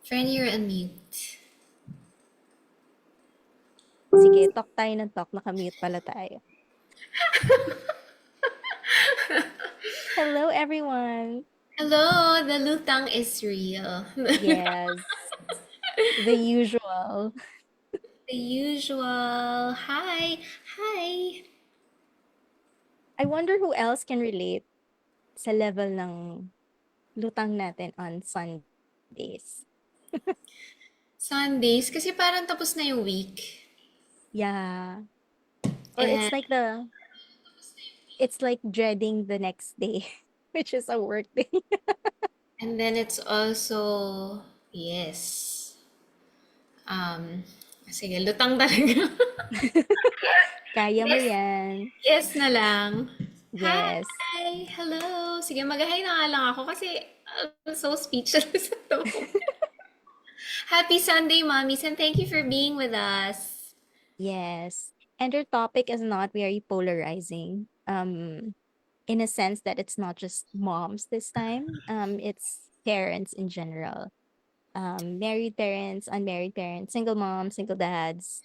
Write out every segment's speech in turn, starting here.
Friend, you're on mute. Sige, talk tayo ng talk, naka-mute pala tayo. Hello, everyone! Hello, the lutang is real. Yes, the usual. The usual. Hi. Hi. I wonder who else can relate sa level ng lutang natin on Sundays. Sundays, kasi parang tapos na yung week. Yeah. Or And, it's like dreading the next day, which is a work day. and then it's also, yes. Um, Sige, lutang talaga. Kaya mo Yes. yan. Yes na lang. Yes. Hi. Hello. Sige, mag-hi na nga lang ako kasi I'm so speechless at the moment. Happy Sunday, mommies, and thank you for being with us. Yes. And our topic is not very polarizing. In a sense that it's not just moms this time. It's parents in general. Married parents, unmarried parents, single moms, single dads,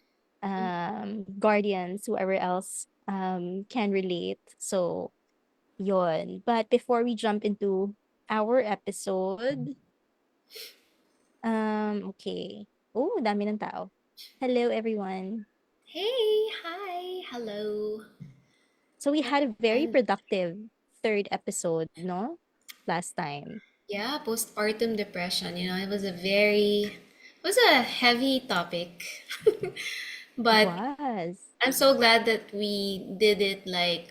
guardians, whoever else can relate. So yon. But before we jump into our episode, okay. Oh, dami ng tao. Hello everyone. Hey, hi, hello. So we had a very And productive third episode, no? Last time. yeah, postpartum depression, it was a heavy topic. It But was. I'm so glad that we did it like,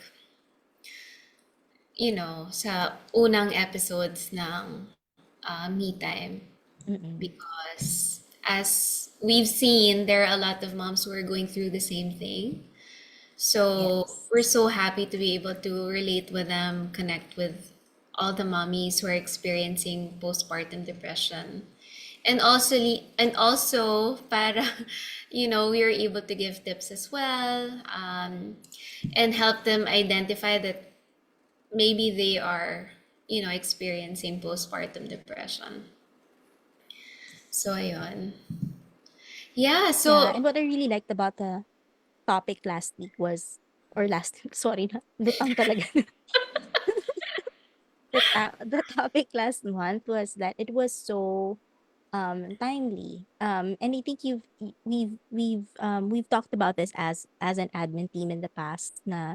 sa unang episodes ng Me Time. Mm-mm. Because as we've seen, there are a lot of moms who are going through the same thing. So Yes. we're so happy to be able to relate with them, connect with all the mommies who are experiencing postpartum depression. And also para we are able to give tips as well, and help them identify that maybe they are experiencing postpartum depression. So ayun. Yeah, Yeah, so and what I really liked about the topic last week was, or last sorry, lutang talaga. The topic last month was that it was so timely. And I think we've talked about this as an admin team in the past na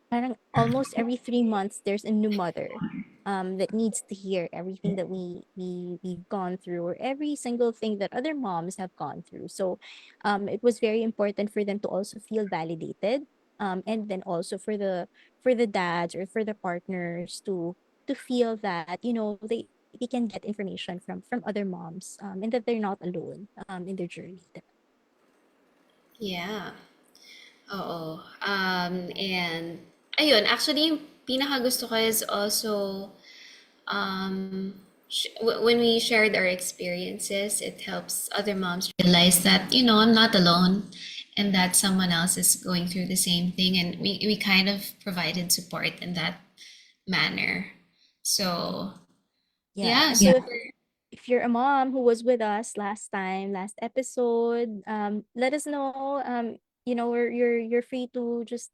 parang almost every 3 months there's a new mother that needs to hear everything that we've gone through, or every single thing that other moms have gone through. So it was very important for them to also feel validated, and then also for the dads or for the partners to feel that they can get information from other moms, and that they're not alone in their journey. yeah. Oo. And ayun, actually, yung pinakagusto ko is also, when we shared our experiences, it helps other moms realize that, I'm not alone and that someone else is going through the same thing. And we kind of provided support in that manner. So, Yeah, yeah, and so super. if you're a mom who was with us last episode, let us know. You're free to just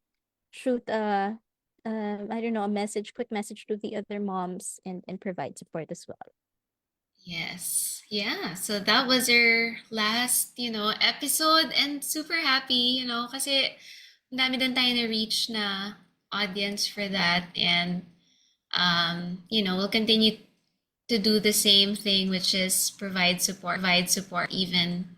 shoot I don't know, a message, quick message to the other moms, and provide support as well. Yes. Yeah. So that was our last, episode, and super happy, kasi ang dami din tayo na reach na audience for that. And we'll continue to do the same thing, which is provide support, even,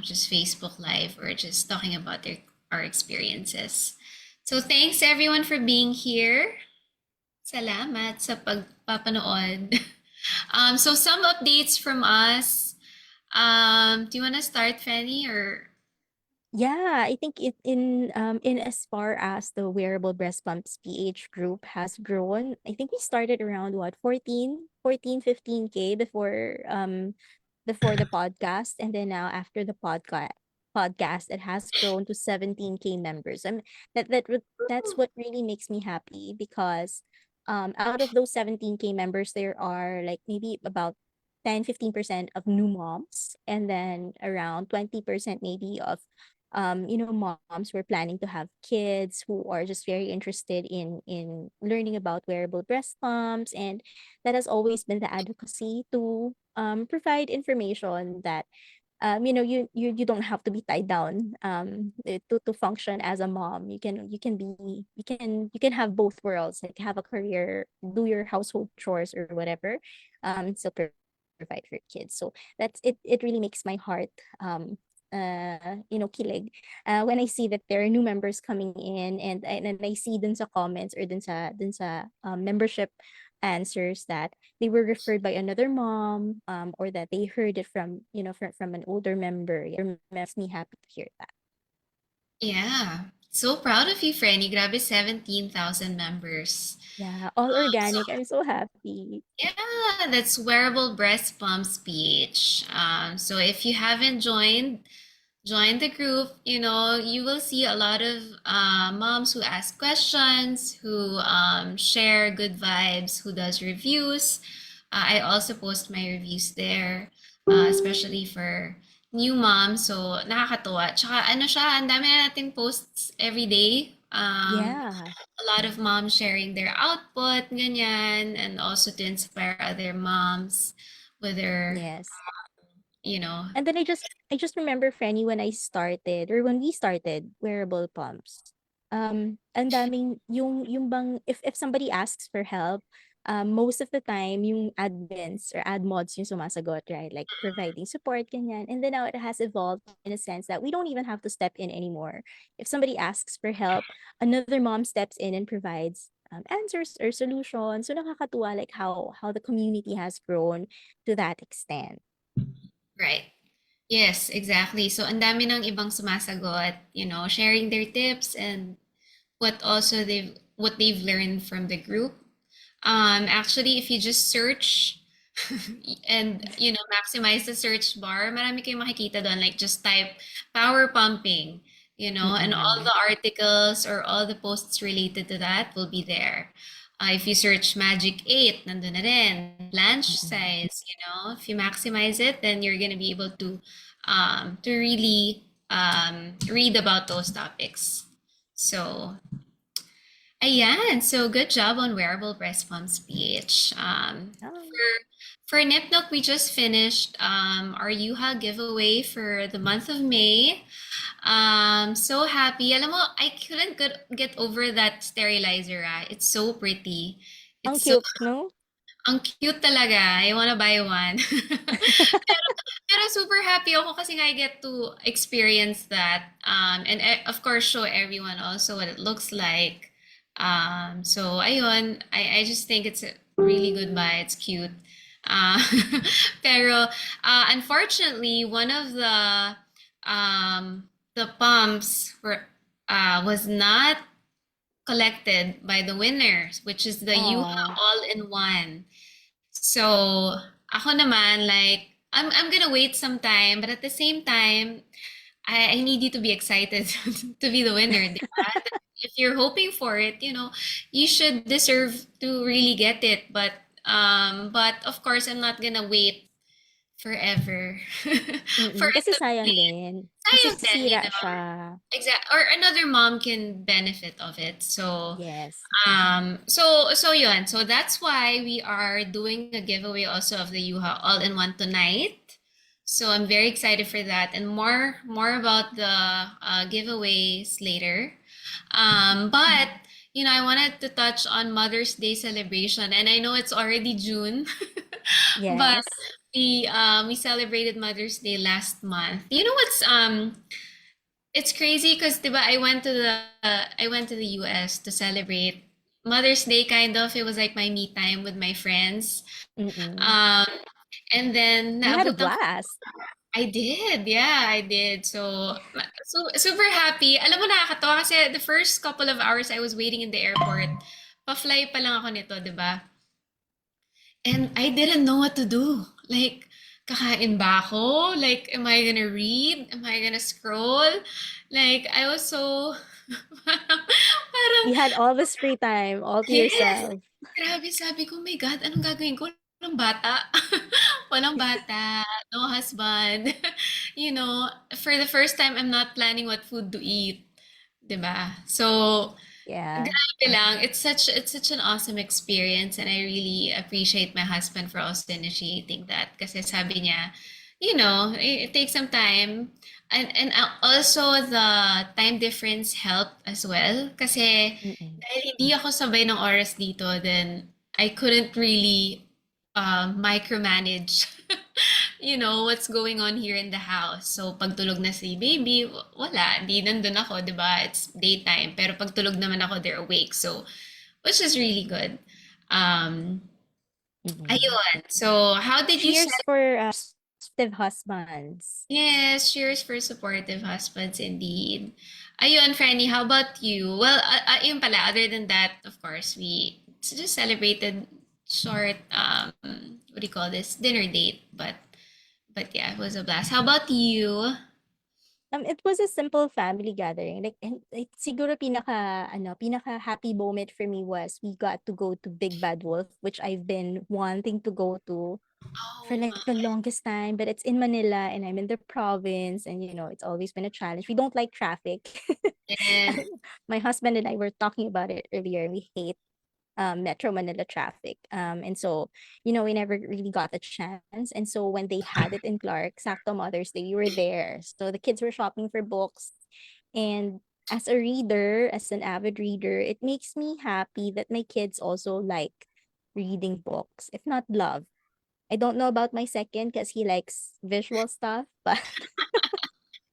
just Facebook Live or just talking about our experiences. So thanks everyone for being here. Salamat sa pagpapanood. So some updates from us. Do you want to start, Fanny, or Yeah, I think in as far as the wearable breast pumps PH group has grown, I think we started around what, 15K before the podcast, and then now after the podcast it has grown to 17K members. That's what really makes me happy, because out of those 17K members there are like maybe about 10-15% of new moms, and then around 20% maybe of moms who are planning to have kids, who are just very interested in learning about wearable breast pumps. And that has always been the advocacy to provide information that you don't have to be tied down to function as a mom. You can have both worlds, like have a career, do your household chores or whatever, still provide for your kids. So it really makes my heart kilig when I see that there are new members coming in, and I see dun sa comments or dun sa membership answers that they were referred by another mom, or that they heard it from from an older member. Yeah, it makes me happy to hear that. Yeah. So proud of you, Frenny. Grabe, 17,000 members. Yeah, all So, organic. I'm so happy. yeah, that's wearable breast pump speech. So if you haven't join the group, you will see a lot of moms who ask questions, who share good vibes, who does reviews. I also post my reviews there, especially for new moms. So, nakakatuwa. Tsaka ano siya, ang dami na nating posts every day. Yeah. A lot of moms sharing their output, ganyan, and also to inspire other moms with their, Yes. you know, And then I just remember, Franny, when I started, or when we started wearable pumps. Ang daming yung bang, if somebody asks for help, most of the time yung admins or admods yung sumasagot, right? Like providing support, ganyan. And then now it has evolved in a sense that we don't even have to step in anymore. If somebody asks for help, another mom steps in and provides answers or solutions. So nakakatuwa, like how the community has grown to that extent. right. Yes, exactly. So, ang dami ng ibang sumasagot, sharing their tips and what they've learned from the group. Actually, if you just search and maximize the search bar, marami kayong makikita doon. Like just type power pumping, and all Mm-mm. the articles or all the posts related to that will be there. If you search Magic 8, nandun na rin. Lunch Mm-mm. size, if you maximize it, then you're gonna be able to really read about those topics. So, ayan. So, good job on wearable breast pump speech. Oh, For NipNook, we just finished our Yuha giveaway for the month of May. So happy. Alam mo, I couldn't get over that sterilizer. It's so pretty. ang It's so cute, no? ang cute talaga. I wanna buy one. Pero super happy ako kasi nga I get to experience that. And of course, show everyone also what it looks like. So ayun, I just think it's a really good buy. It's cute. Uh, pero unfortunately, one of the pumps was not collected by the winners, which is the Yuha Oh, All-in-One. So, ako naman, like, I'm gonna wait some time, but at the same time, I need you to be excited to be the winner, di ba? If you're hoping for it, you should deserve to really get it. But of course, I'm not gonna wait forever for it kasi to sayang be din. sayang din, Masisira siya. exact or another mom can benefit of it. So Yes. so yun. So that's why we are doing a giveaway also of the Yuha All-in-One tonight. So I'm very excited for that, and more about the giveaways later. But I wanted to touch on Mother's Day celebration, and I know it's already June, but Yes. we celebrated Mother's Day last month. You know what's it's crazy because I went to the US to celebrate Mother's Day kind of. It was like my me time with my friends. Mm. Um and then You had a naabutan ko blast. I did. Yeah, I did. So super happy. Alam mo nakakatawa kasi the first couple of hours I was waiting in the airport. Pa-fly pa lang ako nito, 'di ba? And I didn't know what to do. Like, kakain ba ako? Like, am I gonna read? Am I gonna scroll? Like, I was so, parang, You had all this free time all to yes! yourself. Grabe, sabi ko, my God, anong gagawin ko? Ng bata. Walang bata, no husband. You know, for the first time, I'm not planning what food to eat. 'Di ba? So, Yeah. grabe lang. It's such an awesome experience, and I really appreciate my husband for also initiating that. Kasi sabi niya, you know, it takes some time. And also the time difference helped as well. Kasi Mm-mm. dahil hindi ako sabay ng oras dito, then I couldn't really micromanage what's going on here in the house. So, pag tulog na si baby, wala, di nandun ako, di ba? It's daytime. Pero pag tulog naman ako, they're awake. So, which is really good. Um, Mm-mm. ayun. So, how did you Cheers set? for supportive husbands. Yes, cheers for supportive husbands indeed. Ayun, Franny, how about you? Well, yun pala, other than that, of course, we just celebrated short, what do you call this? Dinner date. But yeah, it was a blast. How about you? It was a simple family gathering. Like, and siguro pinaka happy moment for me was we got to go to Big Bad Wolf, which I've been wanting to go to for Oh like my the longest time. But it's in Manila and I'm in the province, and it's always been a challenge. We don't like traffic. goodness. My husband and I were talking about it earlier. We hate Metro Manila traffic. And so, we never really got a chance. And so when they had it in Clark, Sakto Mother's Day, we were there. So the kids were shopping for books. And as a reader, as an avid reader, it makes me happy that my kids also like reading books, if not love. I don't know about my second because he likes visual stuff, but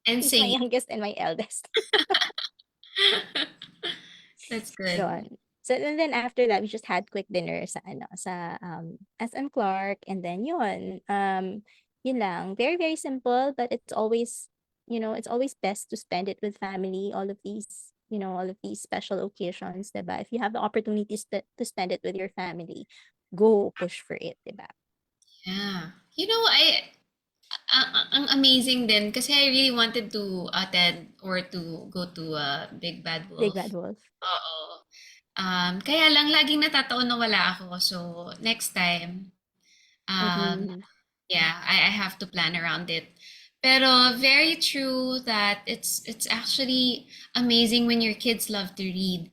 And he's my singing. youngest and my eldest. That's good. Yun. So, and then after that, we just had quick dinner sa SM Clark, and then yun lang. Very, very simple, but it's always best to spend it with family, all of these special occasions, diba? If you have the opportunities to spend it with your family, go push for it, diba? Yeah. Ang amazing din kasi I really wanted to attend or to go to Big Bad Big Wolf. Bad Wolf. Oo. Kaya lang laging natataon na wala ako. So, next time, um, Mm-mm. yeah, I have to plan around it. Pero very true that it's actually amazing when your kids love to read.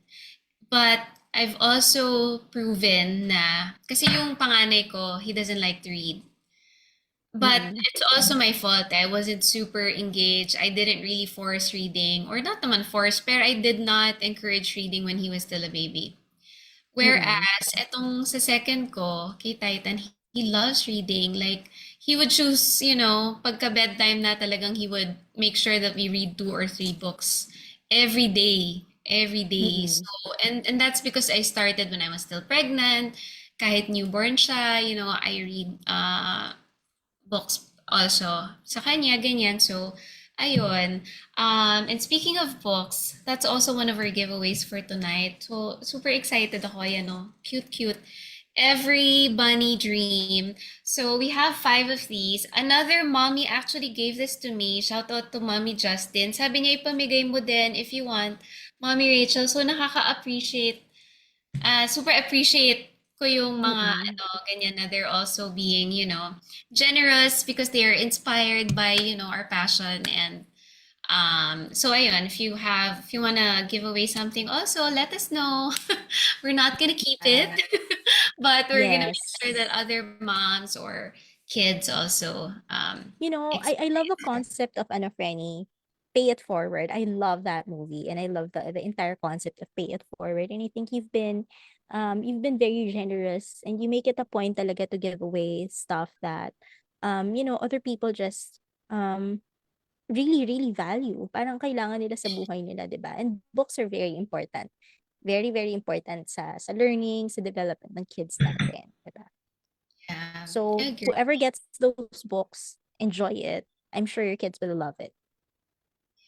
But I've also proven na, kasi yung panganay ko, he doesn't like to read. But Mm-mm. it's also my fault. I wasn't super engaged. I didn't really force reading, or not naman force, pero I did not encourage reading when he was still a baby. Mm-mm. Whereas, etong sa second ko, kay Titan, he loves reading. Like, he would choose, pagka bedtime na talagang he would make sure that we read 2 or 3 books every day. Every day. So, Mm-mm. and that's because I started when I was still pregnant. Kahit newborn siya, I read books also sa kanya, ganyan. So, ayun. And speaking of books, that's also one of our giveaways for tonight. So, super excited ako. Yan, no? Cute, cute. Every bunny dream. So, we have 5 of these. Another mommy actually gave this to me. Shout out to Mommy Justin. Sabi niya, ipamigay mo din if you want, Mommy Rachel. So, nakaka-appreciate super appreciate ko yung mga Mm-mm. ganyan na they're also being, generous because they are inspired by, our passion. And so ayun, if you wanna give away something also, let us know. We're not gonna keep it, Uh, but we're gonna make yes. sure that other moms or kids also I love the experience. concept of ano, Frenny, pay it forward. I love that movie, and I love the entire concept of pay it forward. And I think you've been very generous, and you make it a point talaga to give away stuff that other people just really really value. Parang kailangan nila sa buhay nila, 'di ba? And books are very important. Very very important sa learning, sa development ng kids natin, 'di ba? Yeah, I So agree. whoever gets those books, enjoy it. I'm sure your kids will love it.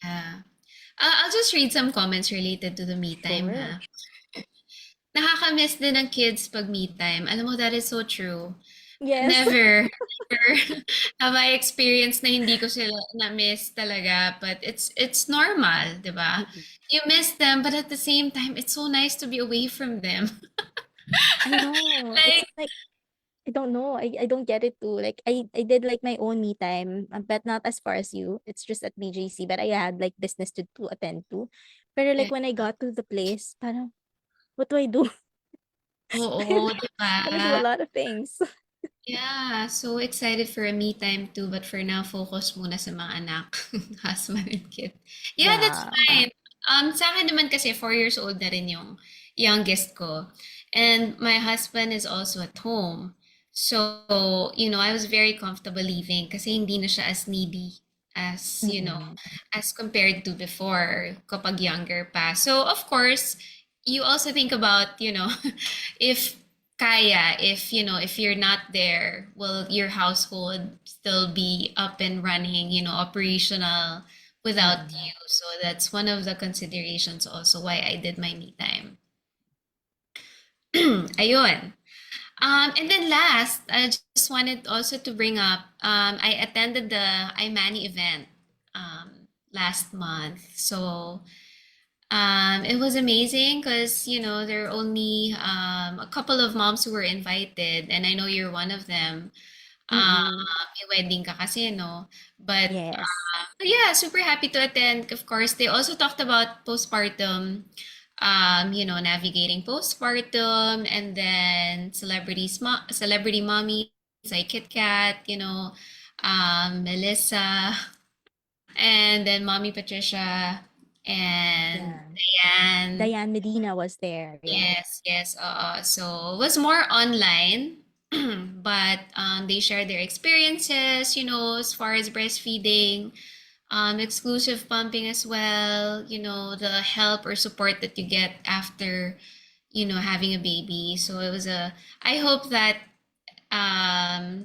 Yeah. I'll just read some comments related to the me time, Sure. ha. Nakaka-miss din ng kids 'pag me time. Alam mo, that is so true. Yes. Never have I experienced na hindi ko sila na-miss talaga, but it's normal, 'di ba? Mm-mm. You miss them, but at the same time, it's so nice to be away from them. I know. Like, I don't know. I don't get it too. Like I did like my own me time, but not as far as you. It's just at BJC, but I had like business to attend to. Pero like Yeah. when I got to the place, parang what do I do? Oo, di ba? I have to do a lot of things. Yeah, so excited for a me time too, but for now, focus muna sa mga anak, husband and kid. Yeah, that's Yeah. fine. Sa akin naman kasi 4 years old na rin yung youngest ko. And my husband is also at home. So, I was very comfortable leaving kasi hindi na siya as needy as, Mm-mm. as compared to before kapag younger pa. So, of course, you also think about, if if you're not there, will your household still be up and running, operational without Mm-mm. you? So that's one of the considerations also why I did my me time. Ayun. And then last, I just wanted also to bring up, I attended the imani event last month. So it was amazing because, there are only a couple of moms who were invited, and I know you're one of them. Mm-mm. May wedding ka kasi, no? But Yes. yeah, super happy to attend. Of course, they also talked about postpartum, navigating postpartum, and then celebrity mommies like Kit Kat, Melissa, and then Mommy Patricia, and Yeah. Diane. Diane Medina was there. Yeah. Yes, yes. So it was more online, but they shared their experiences, as far as breastfeeding, exclusive pumping as well, the help or support that you get after, having a baby. So I hope that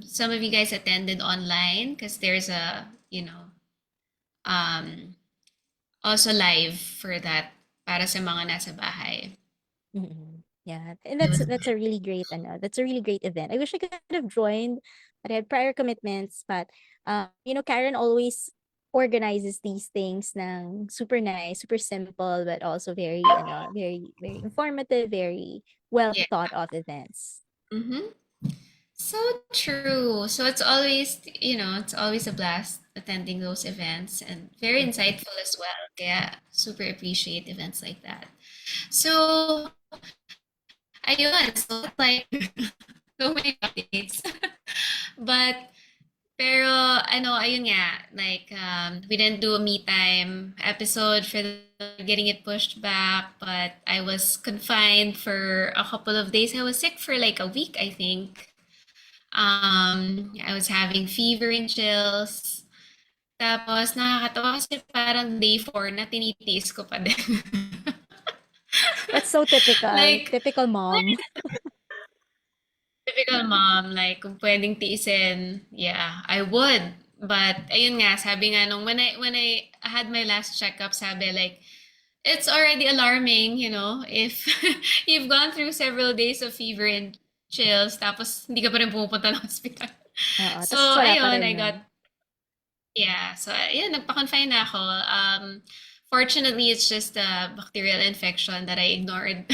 some of you guys attended online because there's um, also live for that para sa mga nasa bahay. Mm-mm. Yeah, and It was that's a really great that's a really great event. I wish I could have joined, but I had prior commitments. But Karen always organizes these things ng super nice, super simple, but also very very very informative, very well yeah. thought of events. Mm-hmm. So true. So it's always a blast attending those events and very Mm-mm. insightful as well. Kaya super appreciate events like that. So, ayun. So, like, so many updates. But, pero, ayun nga, like, we didn't do a me time episode for getting it pushed back, but I was confined for a couple of days. I was sick for like a week, I think. I was having fever and chills. Tapos nakakatawa kasi parang day 4 na tinitiis ko pa din. That's so typical, Like, typical mom. typical mom, like kung pwedeng tiisin, yeah, I would. But ayun nga, sabi nga nung when I had my last checkup, sabi like it's already alarming, if you've gone through several days of fever and chills, tapos hindi ka pa rin pumupunta ng hospital. Oo, So, tas wala pa ayun, rin I 'no? got Yeah, so yeah, nagpa-confine na ako. Fortunately, it's just a bacterial infection that I ignored.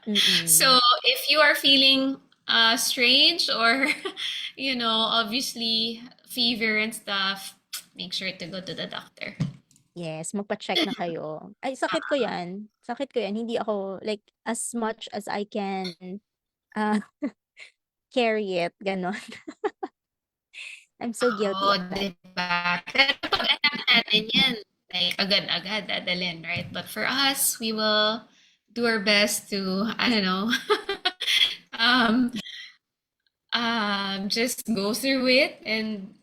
Mm. So if you are feeling strange or, obviously fever and stuff, make sure to go to the doctor. Yes, magpa-check na kayo. Ay, sakit ko 'yan. Sakit ko 'yan. Hindi ako like, as much as I can, ah, carry it, gano'n. I'm so guilty Oo, of that. di ba? Pero pag anak natin yan, like agad-agad dadalhin, right? But for us, we will do our best to, I don't know, um, just go through it and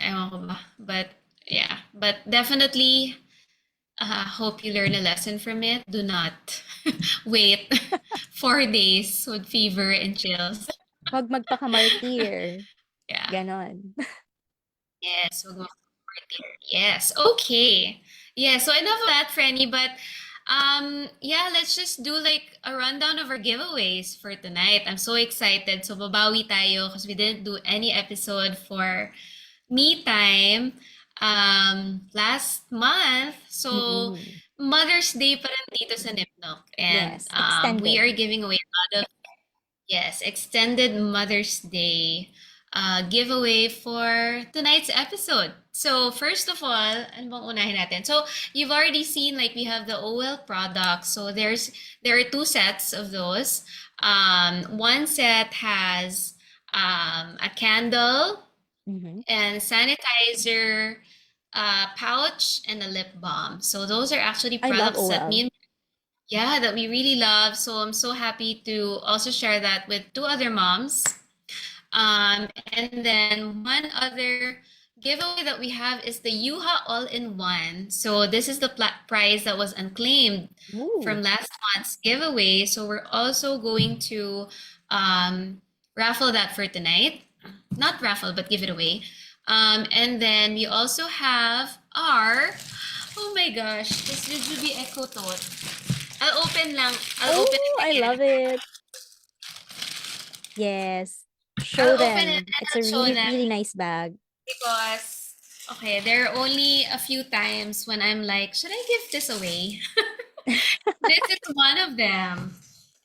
ewan ko ba. But yeah, but definitely hope you learn a lesson from it. Do not wait 4 days with fever and chills. 'Wag magpaka-martir, Yeah. gano'n. Yes, wag mo dear. Yes. Okay. Yeah, so enough of that, Franny, but yeah, let's just do like a rundown of our giveaways for tonight. I'm so excited. So babawi tayo because we didn't do any episode for me time last month. So Mm. Mother's Day pa rin dito sa Nipnok. And Yes, we extended. are giving away a lot of Yes, extended Mother's Day giveaway for tonight's episode. So first of all, ano bang unahin natin? So you've already seen like we have the OL products. So there are two sets of those. One set has a candle Mhm. and sanitizer, pouch, and a lip balm. So those are actually I love products that OL. yeah, that we really love. So I'm so happy to also share that with two other moms. And then one other giveaway that we have is the Yuha All-in-One. So this is the prize that was unclaimed Ooh. from last month's giveaway. So we're also going to raffle that for tonight. Not raffle, but give it away. And then we also have our, oh my gosh, this Jujubee Echo Tot. I'll open lang, I'll open Oh, it I again. love it. Yes. Show I'll open it them. and It's I'll a show really, them really nice bag. because, okay, there are only a few times when I'm like, should I give this away? This is one of them.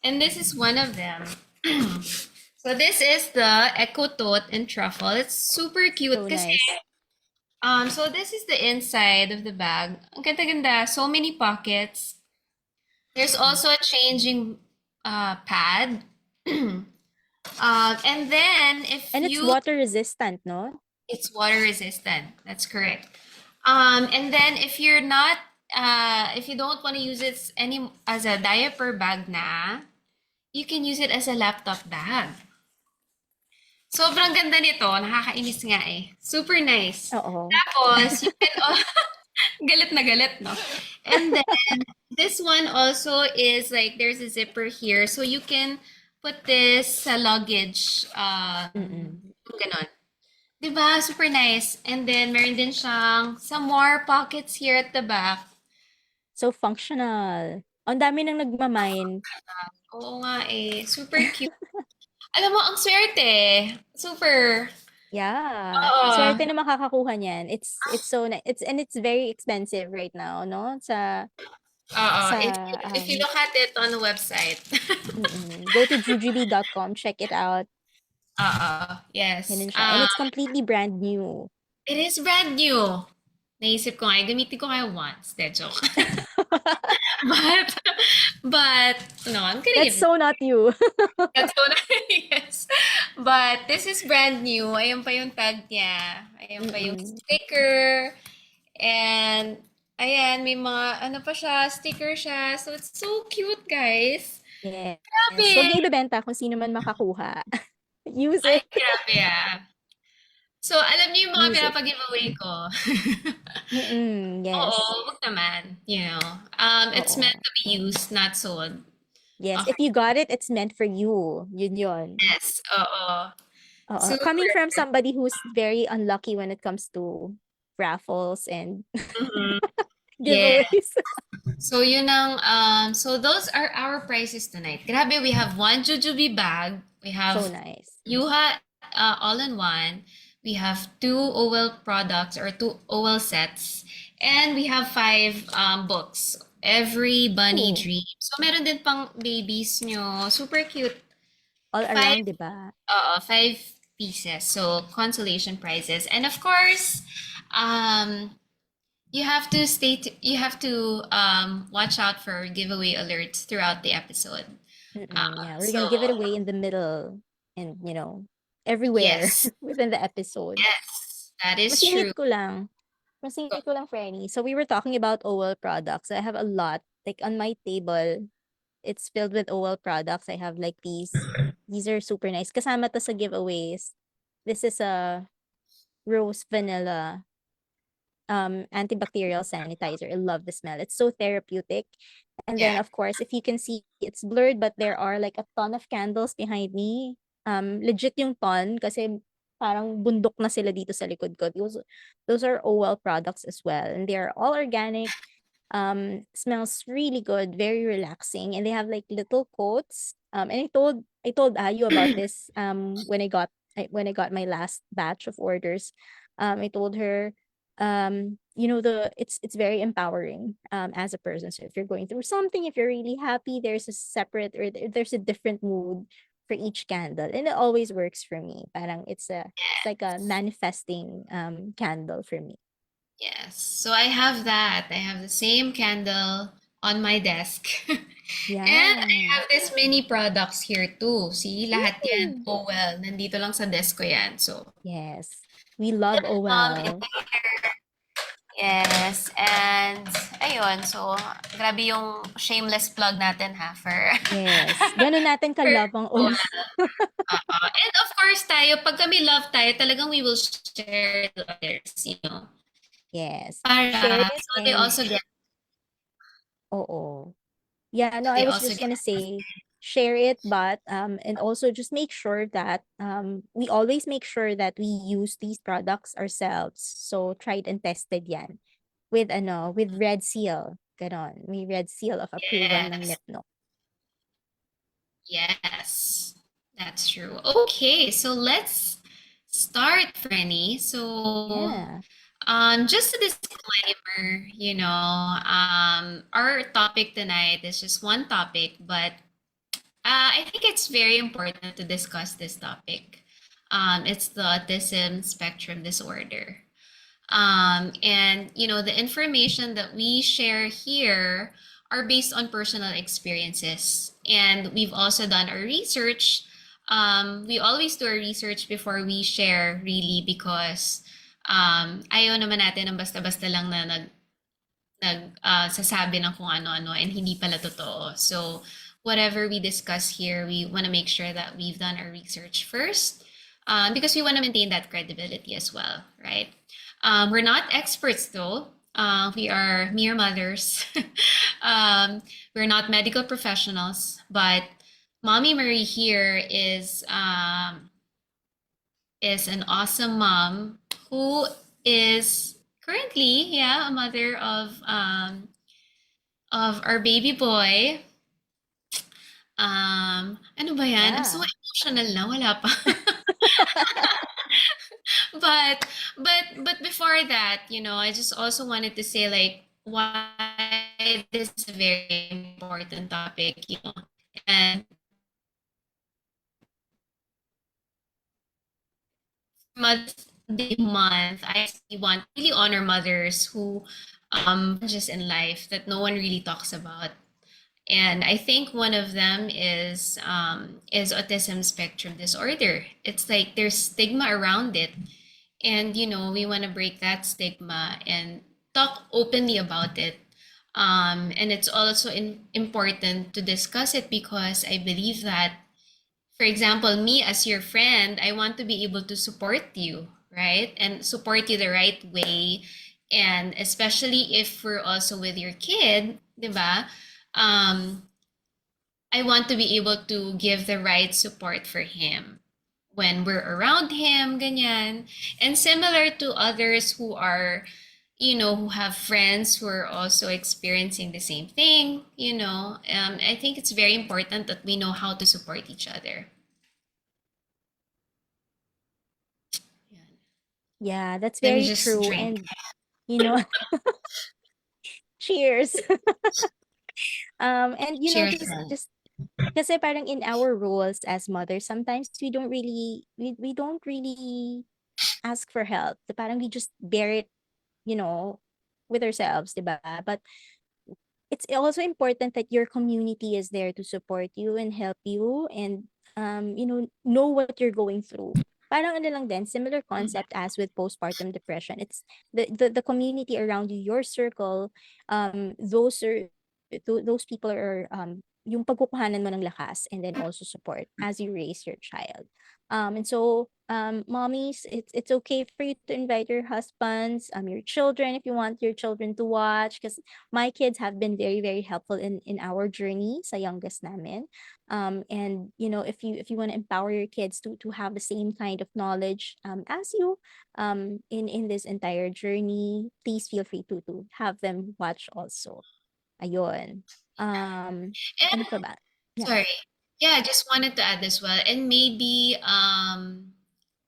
And this is one of them. So this is the Echo Tote and Truffle. It's super cute So kasi nice. so this is the inside of the bag. Ang ganda-ganda. So many pockets. There's Mhm. also a changing pad. And then if And it's you, water resistant, no? it's water resistant. That's correct. And then if you're not, if you don't want to use it any as a diaper bag na, you can use it as a laptop bag. Sobrang ganda nito, nakakainis nga eh. Super nice. Oo. Tapos, you can, galit na galit, no? And then, this one also is like, there's a zipper here. So, you can put this sa luggage. Mm-mm. Ganon. Diba? Super nice. And then, meron din siyang some more pockets here at the back. So functional. Ang dami nang nagmamine. Oo nga eh. Super cute. Alam mo, ang swerte. Super. Yeah. Oo. Swerte na makakakuha niyan. It's so it's very expensive right now, no? Oo. Sa If you look at it on the website. go to jujube.com, check it out. Oo. Yes. Ganun siya. And it's completely brand new. It is brand new. Naisip ko nga, gamitin ko kaya once. De, joke. But, but, no, I'm gonna That's give it. so not you. That's what yes. But this is brand new. Ayan pa yung tag niya. Ayan pa yung Mm-mm. sticker. And, ayan, may mga, ano pa siya, sticker siya. So, it's so cute, guys. Yes. Huwag Grabe. niya ibebenta kung sino man makakuha. Use Ay, it. grabe ah. So, alam niyo yung mga Use it. pinapag-giveaway ko. Mm-mm. Oo, Yes. wag naman. It's meant Oo. to be used, not sold. Yes. Okay. If you got it, it's meant for you. Yun yun. Yes, oo. Oo. Coming Super. from somebody who's very unlucky when it comes to raffles and Mhm. Yeah. giveaways. So so those are our prices tonight. Grabe, we have one jujube bag. We So have nice. Yuha all-in-one. We have two OL products or two OL sets. And we have five books. Every bunny Ooh, dream. So meron din pang babies nyo. Super cute. all Five, around, di ba? five pieces. So consolation prizes. And of course, um, you have to watch out for giveaway alerts throughout the episode. Yeah, we're So gonna give it away in the middle and, everywhere yes, within the episode. yes, that is true. Masingit ko lang. Masingit ko lang, Franny. So we were talking about OL products. I have a lot. Like on my table, it's filled with OL products. I have like these. These are super nice. Kasama to sa giveaways. This is a rose vanilla antibacterial sanitizer. I love the smell. It's so therapeutic. And then Yeah. of course, if you can see, it's blurred, but there are like a ton of candles behind me. Legit yung ton kasi parang bundok na sila dito sa likod ko. Those are OL products as well. And they are all organic. Smells really good, very relaxing. And they have like little coats. And I told Ayu about this when I got my last batch of orders. I told her it's very empowering as a person. So if you're going through something, if you're really happy, there's a separate or there's a different mood for each candle, and it always works for me. Parang it's like a Yes. manifesting candle for me. Yes. So I have that. I have the same candle on my desk. And I Yeah. have this mini products here too. See, lahat yan. Mm. Oh well, nandito lang sa desk ko yan. So, Yes. We love mom in OL. here. Yes. And, ayun. So, grabe yung shameless plug natin ha Yes. Gano'n natin for ka-love ang OL. OL. And of course tayo, pag kami love tayo, talagang we will share to others, you know. Yes. Share Para, it so they and also get, oo. Yeah, no, so I they was also just get gonna say share it, but and also just make sure that we always make sure that we use these products ourselves. So tried and tested yan with with red seal. Ganon. May red seal of approval ng yes. NIPNO. Yes, that's true. Okay, so let's start, Franny. So, Yeah. just a disclaimer, our topic tonight is just one topic, but I think it's very important to discuss this topic. It's the autism spectrum disorder. And the information that we share here are based on personal experiences. And we've also done our research. We always do our research before we share, really, because ayaw naman natin ng basta-basta lang na sasabi ng kung ano-ano and hindi pala totoo. So whatever we discuss here, we want to make sure that we've done our research first, because we want to maintain that credibility as well, right? We're not experts though. We are mere mothers. We're not medical professionals, but Mommy Marie here is an awesome mom who is currently, yeah, a mother of our baby boy. Ano ba yan? I'm so Yeah. emotional na, wala pa. but but before that, I just also wanted to say like why this is a very important topic, and Mother's Day month, I want to really honor mothers who just in life that no one really talks about. And I think one of them is autism spectrum disorder. It's like there's stigma around it. And we want to break that stigma and talk openly about it. And it's also important to discuss it because I believe that, for example, me as your friend, I want to be able to support you, right? And support you the right way. And especially if we're also with your kid, diba? I want to be able to give the right support for him when we're around him, ganyan. And similar to others who are, who have friends who are also experiencing the same thing, I think it's very important that we know how to support each other. Yan. Yeah, that's Let me very just true. drink. And you know, cheers. And Cheers. just kasi parang in our roles as mothers, sometimes we don't really ask for help. Parang we just bear it, you know, with ourselves, 'di ba? But it's also important that your community is there to support you and help you and know what you're going through. Parang ano lang din, similar concept as with postpartum depression. It's the community around you, your circle, those people are yung pagkukuhanan mo ng lakas and then also support as you raise your child. And so mommies, it's okay for you to invite your husbands, your children if you want your children to watch, because my kids have been very very helpful in our journey sa youngest namin. And if you want to empower your kids to have the same kind of knowledge as you in this entire journey, please feel free to have them watch also. Ayun. Ano And pa ba? Yeah. sorry. Yeah, I just wanted to add as well. And maybe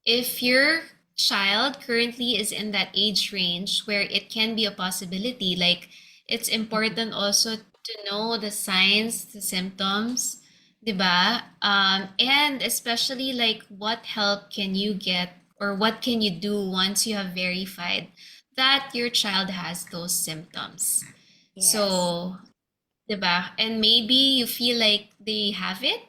if your child currently is in that age range where it can be a possibility, like it's Mhm. important also to know the signs, the symptoms 'Diba? And especially like what help can you get or what can you do once you have verified that your child has those symptoms. Yes. So, 'diba? And maybe you feel like they have it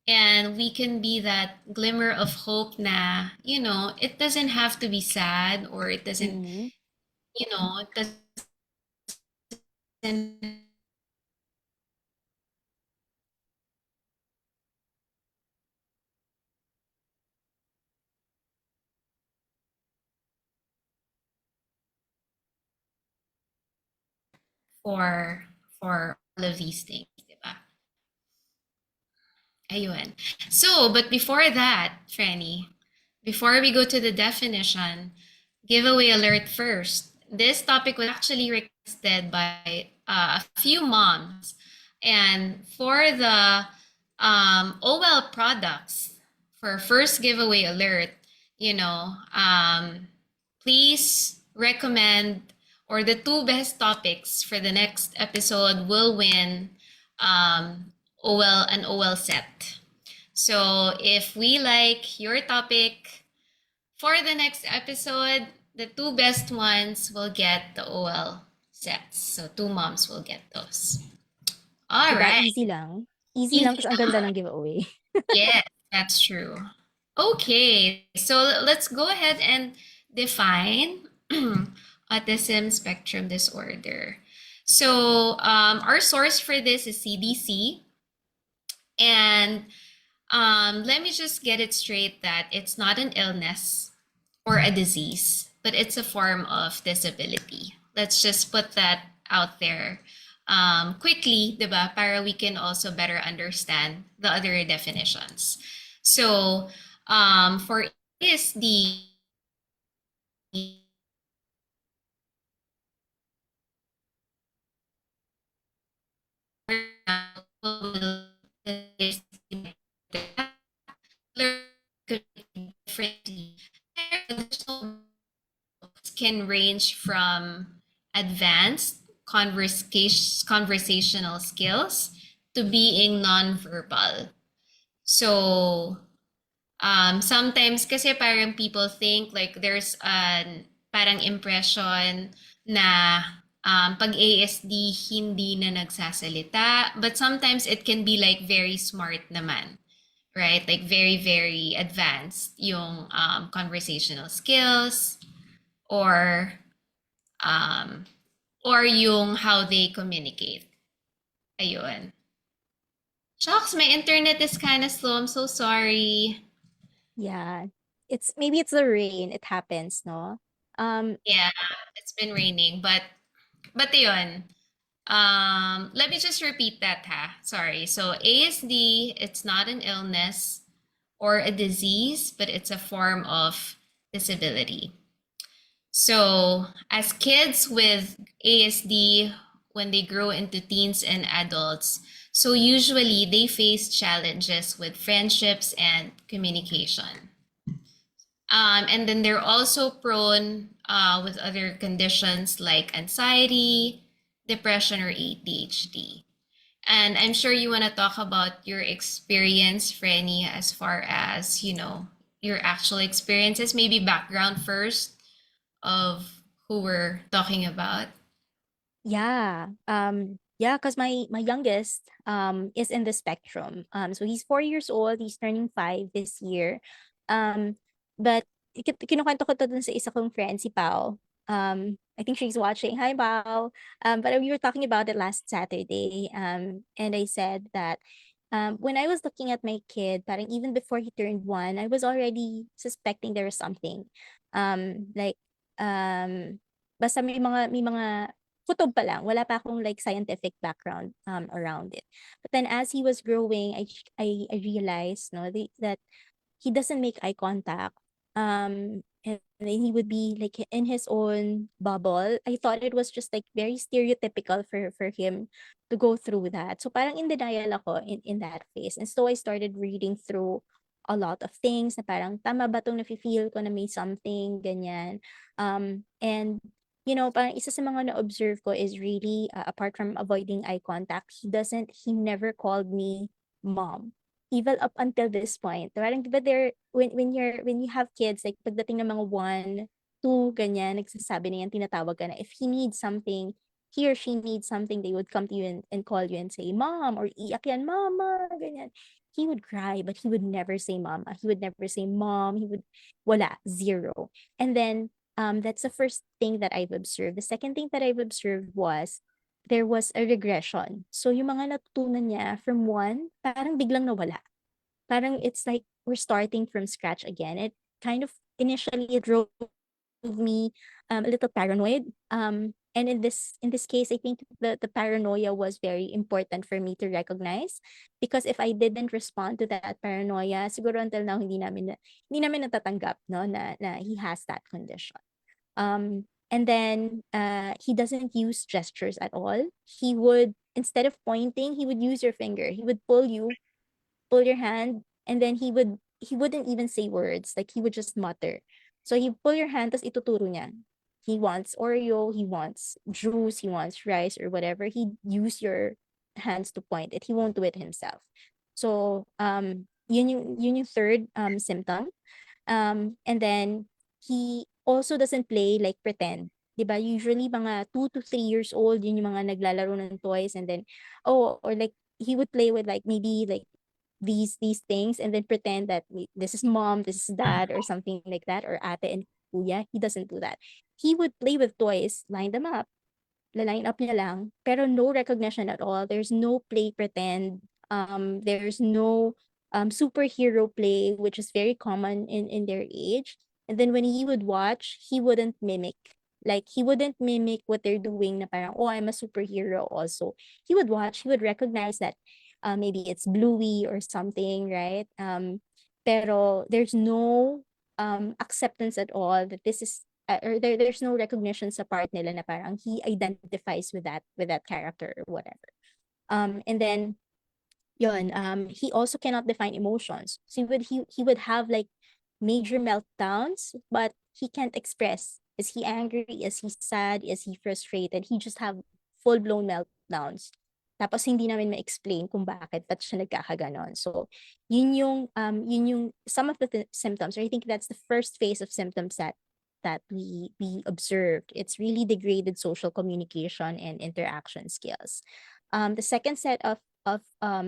and we can be that glimmer of hope na, it doesn't have to be sad or it doesn't, Mm-hmm. it doesn't for all of these things, 'di ba? Ayun. So, but before that, Franny, before we go to the definition, giveaway alert first. This topic was actually requested by a few moms. And for the OWEL products, for first giveaway alert, please recommend or the two best topics for the next episode will win an OL set. So if we like your topic for the next episode, the two best ones will get the OL sets. So two moms will get those. All 'Di ba right. easy lang? Easy lang Easy. ta's ang ganda ng giveaway. Yes, that's true. Okay, so let's go ahead and define autism spectrum disorder. So our source for this is CDC. And let me just get it straight that it's not an illness or a disease, but it's a form of disability. Let's just put that out there quickly, diba? Para we can also better understand the other definitions. So for ASD, differently. Can range from advanced conversational skills to being nonverbal. So sometimes kasi parang people think like there's an parang impression na pag ASD hindi na nagsasalita, but sometimes it can be like very smart naman, right? Like very very advanced yung conversational skills or um, yung how they communicate. Ayun. Shucks, my internet is kind of slow. I'm so sorry. Yeah. Maybe it's the rain, it happens, 'no? Yeah, it's been raining, but yun. Let me just repeat that, ha. Sorry. So ASD, it's not an illness or a disease, but it's a form of disability. So, as kids with ASD, when they grow into teens and adults, so usually they face challenges with friendships and communication. And then they're also prone with other conditions like anxiety, depression, or ADHD. And I'm sure you want to talk about your experience, Franny, as far as, your actual experiences, maybe background first of who we're talking about. Yeah. Yeah, because my youngest is in the spectrum. So he's 4 years old, he's turning 5 this year. Um, but kinukwento ko to dun sa isa kong friend, si Pao. I think she's watching. Hi, Pao. But we were talking about it last Saturday. And I said that when I was looking at my kid, parang even before he turned 1, I was already suspecting there was something. Like basta may mga kutob pa lang, wala pa akong like scientific background around it. But then as he was growing, I realized, no, that he doesn't make eye contact. And then he would be like in his own bubble. I thought it was just like very stereotypical for him to go through that. So parang in denial ako in that phase. And so I started reading through a lot of things na parang tama ba tong nafe-feel ko na may something ganyan. And parang isa sa mga na-observe ko is really apart from avoiding eye contact, he never called me mom. Even up until this point. Parang, di ba there, when you have kids, like pagdating ng mga 1, 2, ganyan, nagsasabi na yan, tinatawag ka na. If he needs something, he or she needs something, they would come to you and call you and say, mom, or iyak yan, mama, ganyan. He would cry, but he would never say mama. He would never say mom. He would, wala, zero. And then, that's the first thing that I've observed. The second thing that I've observed was, there was a regression. So, yung mga natutunan niya from 1, parang biglang nawala. Parang it's like we're starting from scratch again. It kind of initially it drove me a little paranoid. And in this case, I think the paranoia was very important for me to recognize, because if I didn't respond to that paranoia, siguro until now hindi namin natatanggap, no, na he has that condition. And then he doesn't use gestures at all. He would, instead of pointing, he would use your finger. He would pull your hand, and then he wouldn't even say words, like he would just mutter. So he pull your hand, tas ituturo niya. He wants Oreo, he wants juice, he wants rice or whatever. He use your hands to point it. He won't do it himself. So yun yung third symptom. And then he also doesn't play like pretend. 'Di ba? Usually mga 2 to 3 years old, yun yung mga naglalaro ng toys, and then or like he would play with like maybe like these things, and then pretend that this is mom, this is dad, or something like that, or ate and kuya. He doesn't do that. He would play with toys, line them up, line up niya lang, pero no recognition at all. There's no play pretend. There's no superhero play, which is very common in their age. And then when he would watch, he wouldn't mimic. Like he wouldn't mimic what they're doing na parang, oh, I'm a superhero also. He would watch, he would recognize that maybe it's Bluey or something, right? Pero there's no acceptance at all that this is or there's no recognition sa part nila na parang he identifies with that character or whatever. And then yun, he also cannot define emotions. So he would have like major meltdowns, but he can't express. Is he angry? Is he sad? Is he frustrated? He just have full-blown meltdowns. Tapos hindi namin ma-explain kung ba't siya nagkakaganon. So, yun yung some of the symptoms, or I think that's the first phase of symptoms that we observed. It's really degraded social communication and interaction skills. The second set of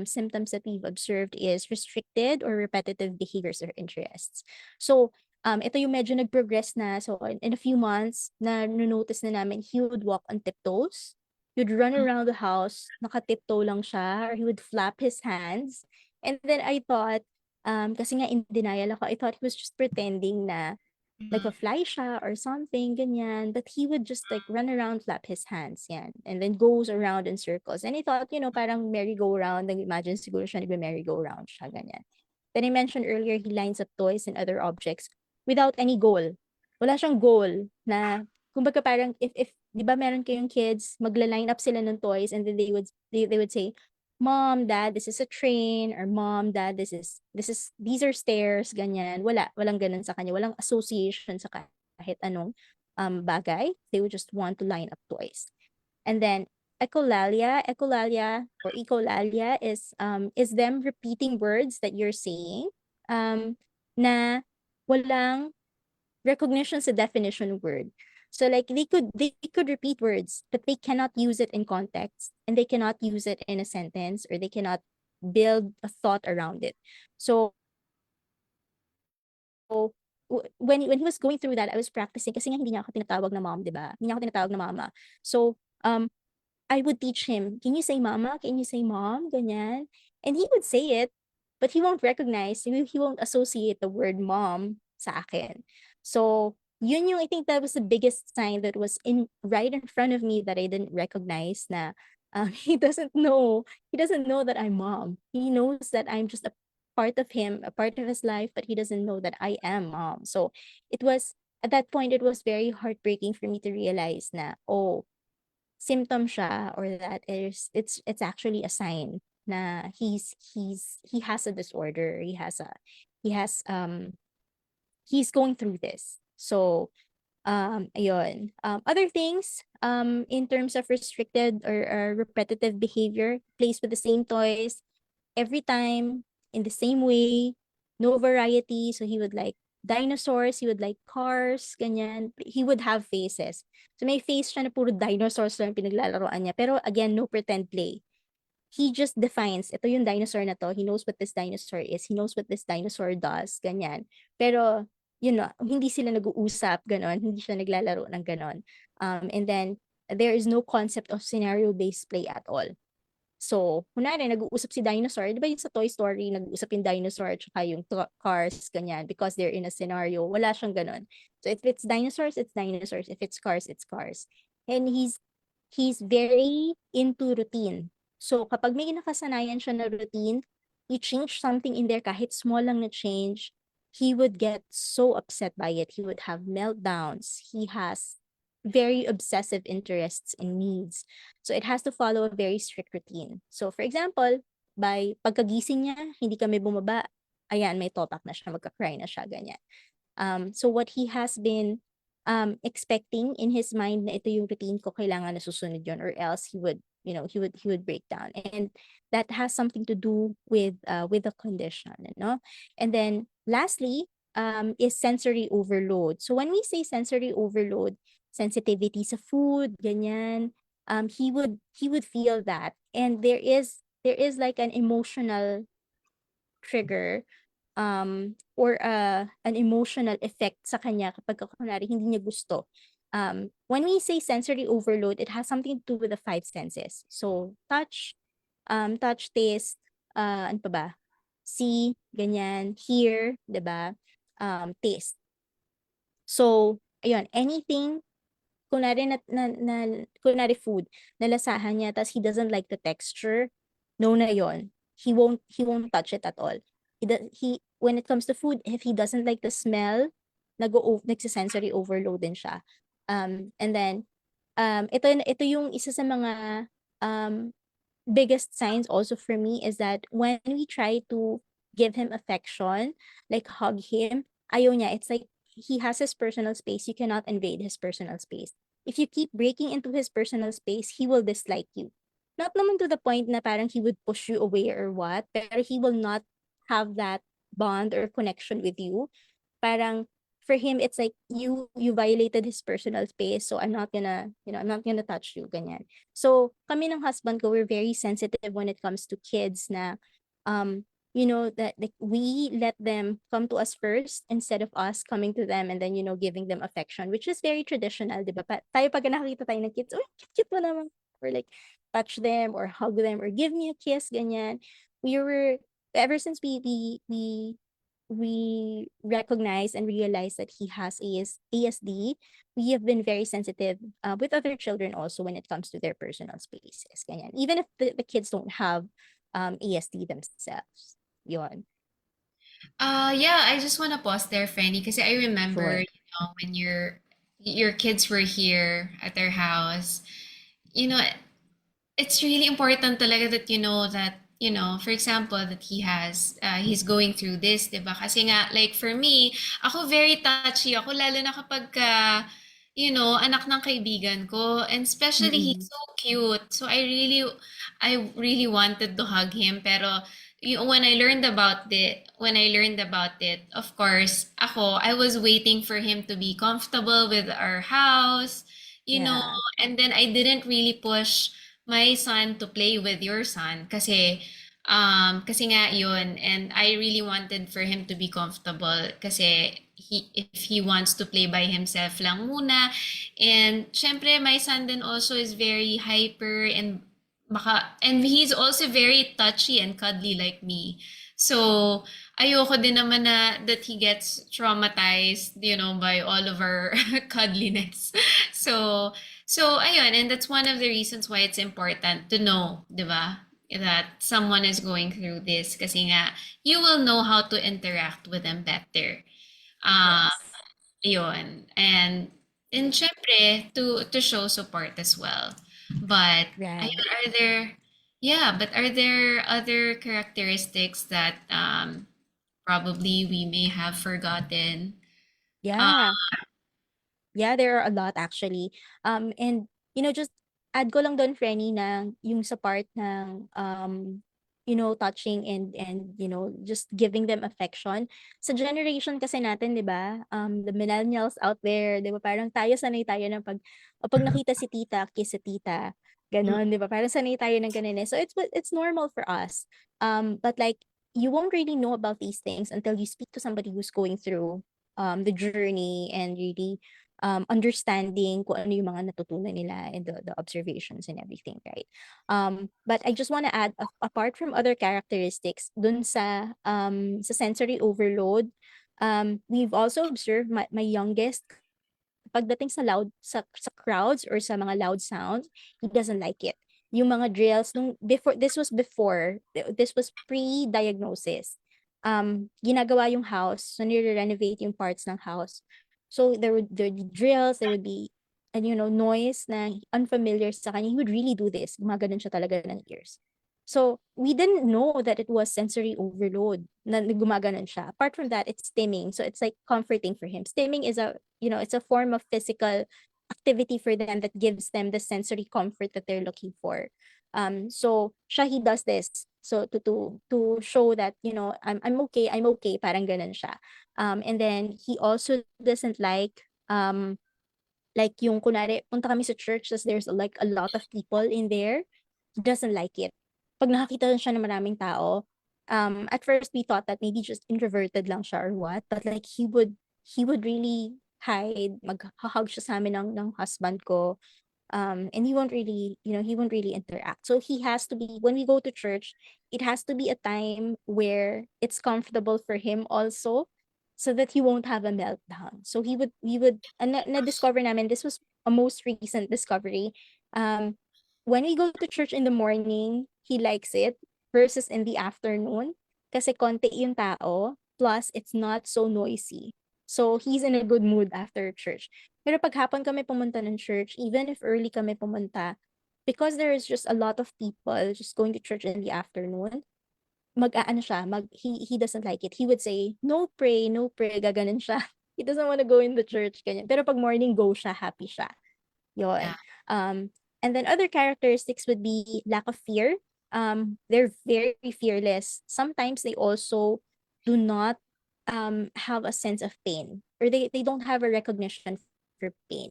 symptoms that we've observed is restricted or repetitive behaviors or interests. So, ito yung medyo nag-progress na. So, in a few months, notice na namin, he would walk on tiptoes. He'd run around the house, naka-tiptoe lang siya, or he would flap his hands. And then I thought, kasi nga in denial ako, I thought he was just pretending na nagpa-fly siya or something, ganyan. But he would just like run around, flap his hands, yan. And then goes around in circles. And I thought, parang merry-go-round. Nag-imagine siguro siya nagme-merry-go-round siya, ganyan. Then I mentioned earlier, he lines up toys and other objects without any goal. Wala siyang goal na, kumbaga parang if di ba meron kayong kids, magla-line up sila ng toys, and then they would say, Mom, Dad, this is a train, or Mom, Dad, these are stairs, ganyan. Walang ganun sa kanya. Walang association sa kahit anong bagay. They would just want to line up toys. And then echolalia is them repeating words that you're saying na walang recognition sa definition word. So like they could repeat words, but they cannot use it in context, and they cannot use it in a sentence, or they cannot build a thought around it. So when he was going through that, I was practicing kasi nga hindi niya ako tinatawag na mom, 'di ba? Hindi niya ako tinatawag na mama. So I would teach him, can you say mama? Can you say mom? Ganyan. And he would say it, but he won't recognize, he won't associate the word mom sa akin. So, yun yung, I think that was the biggest sign that was right in front of me that I didn't recognize na he doesn't know that I'm mom. He knows that I'm just a part of him, a part of his life, but he doesn't know that I am mom. So, at that point, it was very heartbreaking for me to realize na, oh, symptom siya, or that it's actually a sign na he has a disorder, he has he's going through this. So ayun. Other things in terms of restricted or repetitive behavior, plays with the same toys, every time in the same way, no variety. So he would like dinosaurs, he would like cars, ganyan. He would have faces. So may face siya na puro dinosaurs lang pinaglalaroan niya. Pero again, no pretend play. He just defines, ito yung dinosaur na to, he knows what this dinosaur is, he knows what this dinosaur does, ganyan. Pero, hindi sila nag-uusap, ganon, hindi siya naglalaro ng ganon. And then, there is no concept of scenario-based play at all. So, kunwari, nag-uusap si dinosaur, di ba yung sa Toy Story, nag-uusap yung dinosaur at saka yung cars, ganyan, because they're in a scenario, wala siyang ganon. So, if it's dinosaurs, it's dinosaurs. If it's cars, it's cars. And he's very into routine. So, kapag may nakasanayan siya na routine, you change something in there, kahit small lang na change, he would get so upset by it. He would have meltdowns. He has very obsessive interests and needs. So it has to follow a very strict routine. So for example, by pagkagising niya, hindi kami bumaba, ayan, may topak na siya, magka-cry na siya, ganyan. So what he has been expecting in his mind na ito yung routine ko, kailangan na susunod yun, or else he would break down. And that has something to do with the condition, And then lastly, is sensory overload. So when we say sensory overload, sensitivity sa food, ganyan, he would feel that. And there is like an emotional trigger, or an emotional effect sa kanya kapag kunwari hindi niya gusto. When we say sensory overload, it has something to do with the five senses. So touch, taste, ano pa ba? See, ganyan, hear, 'di ba? Taste. So, ayun, anything kunwari kunwari food, nalasahan niya ta's he doesn't like the texture, no na yon. He won't touch it at all. When it comes to food, if he doesn't like the smell, nagse-sensory overload din siya. And then, ito yung isa sa mga, um, biggest signs also for me is that when we try to give him affection, like hug him, ayaw niya. It's like he has his personal space. You cannot invade his personal space. If you keep breaking into his personal space, he will dislike you. Not naman to the point na parang he would push you away or what, pero he will not have that bond or connection with you. Parang for him, it's like you violated his personal space, so I'm not gonna touch you, ganyan. So kami ng husband ko, we're very sensitive when it comes to kids na, that like we let them come to us first instead of us coming to them and then giving them affection, which is very traditional, di ba? Tayo pag nakakita tayo ng kids, oh, cute mo naman, or like touch them or hug them or give me a kiss, ganyan. We were ever since we recognize and realize that he has ASD, we have been very sensitive, with other children also when it comes to their personal spaces. Ganyan. Even if the kids don't have ASD themselves. Yon. Yeah, I just want to pause there, Fanny, because I remember, Sure. when your kids were here at their house, you know, it's really important talaga that for example, that he's going through this, 'di ba? Kasi nga, like for me, ako very touchy ako, lalo na kapag anak ng kaibigan ko, and especially he's Mm-mm. so cute. So I really wanted to hug him, pero when I learned about it, of course, I was waiting for him to be comfortable with our house, you know, Yeah. and then I didn't really push my son to play with your son kasi nga yun, and I really wanted for him to be comfortable kasi if he wants to play by himself lang muna. And syempre my son then also is very hyper, and he's also very touchy and cuddly like me. So ayoko din naman na that he gets traumatized, by all of our cuddliness. So ayun, and that's one of the reasons why it's important to know, 'di ba? That someone is going through this kasi nga you will know how to interact with them better. Ah, Yes. yun. And syempre to show support as well. But ayun, Right. are there other characteristics that probably we may have forgotten? Uh, Yeah. Yeah, there are a lot actually. And just add ko lang doon, Frenny, na yung sa part ng touching and just giving them affection. Sa generation kasi natin, 'di ba? The millennials out there, 'di ba? Parang sanay tayo ng pag nakita si tita, kiss si tita, Mm. gano'n, 'di ba? Parang sanay tayo ng ganun eh. So it's normal for us. But like you won't really know about these things until you speak to somebody who's going through the journey and really understanding kung ano yung mga natutunan nila and the observations and everything, right? But I just want to add, apart from other characteristics, dun sa sensory overload, we've also observed my youngest, pagdating sa crowds or sa mga loud sounds, he doesn't like it. Yung mga drills this was pre-diagnosis. Ginagawa yung house, so nire-renovate yung parts ng house. So there would be drills, there would be and noise na unfamiliar sa kanya. He would really do this. Gumaganon siya talaga ng ears. So we didn't know that it was sensory overload na gumaganon siya. Apart from that, it's stimming. So it's like comforting for him. Stimming is it's a form of physical activity for them that gives them the sensory comfort that they're looking for. So siya, he does this. So to show that, I'm okay, parang ganun siya. And then he also doesn't like yung kunwari punta kami sa church ta's there's like a lot of people in there, he doesn't like it. 'Pag nakakita siya ng maraming tao, at first we thought that maybe just introverted lang siya or what, but like he would really hide, magha-hug siya sa'min ng husband ko. And he won't really interact. So he has to be, when we go to church, it has to be a time where it's comfortable for him also, so that he won't have a meltdown. So na-discover namin, this was a most recent discovery. When we go to church in the morning, he likes it versus in the afternoon kasi konti yung tao, plus it's not so noisy. So he's in a good mood after church. Pero pag hapon kami pumunta ng church, even if early kami pumunta, because there is just a lot of people just going to church in the afternoon, mag-aano siya, he doesn't like it. He would say, no pray, gaganon siya. He doesn't want to go in the church, ganyan. Pero pag morning go siya, happy siya. Yeah. Yun. And then other characteristics would be lack of fear. They're very fearless. Sometimes they also do not have a sense of pain, or they don't have a recognition for pain.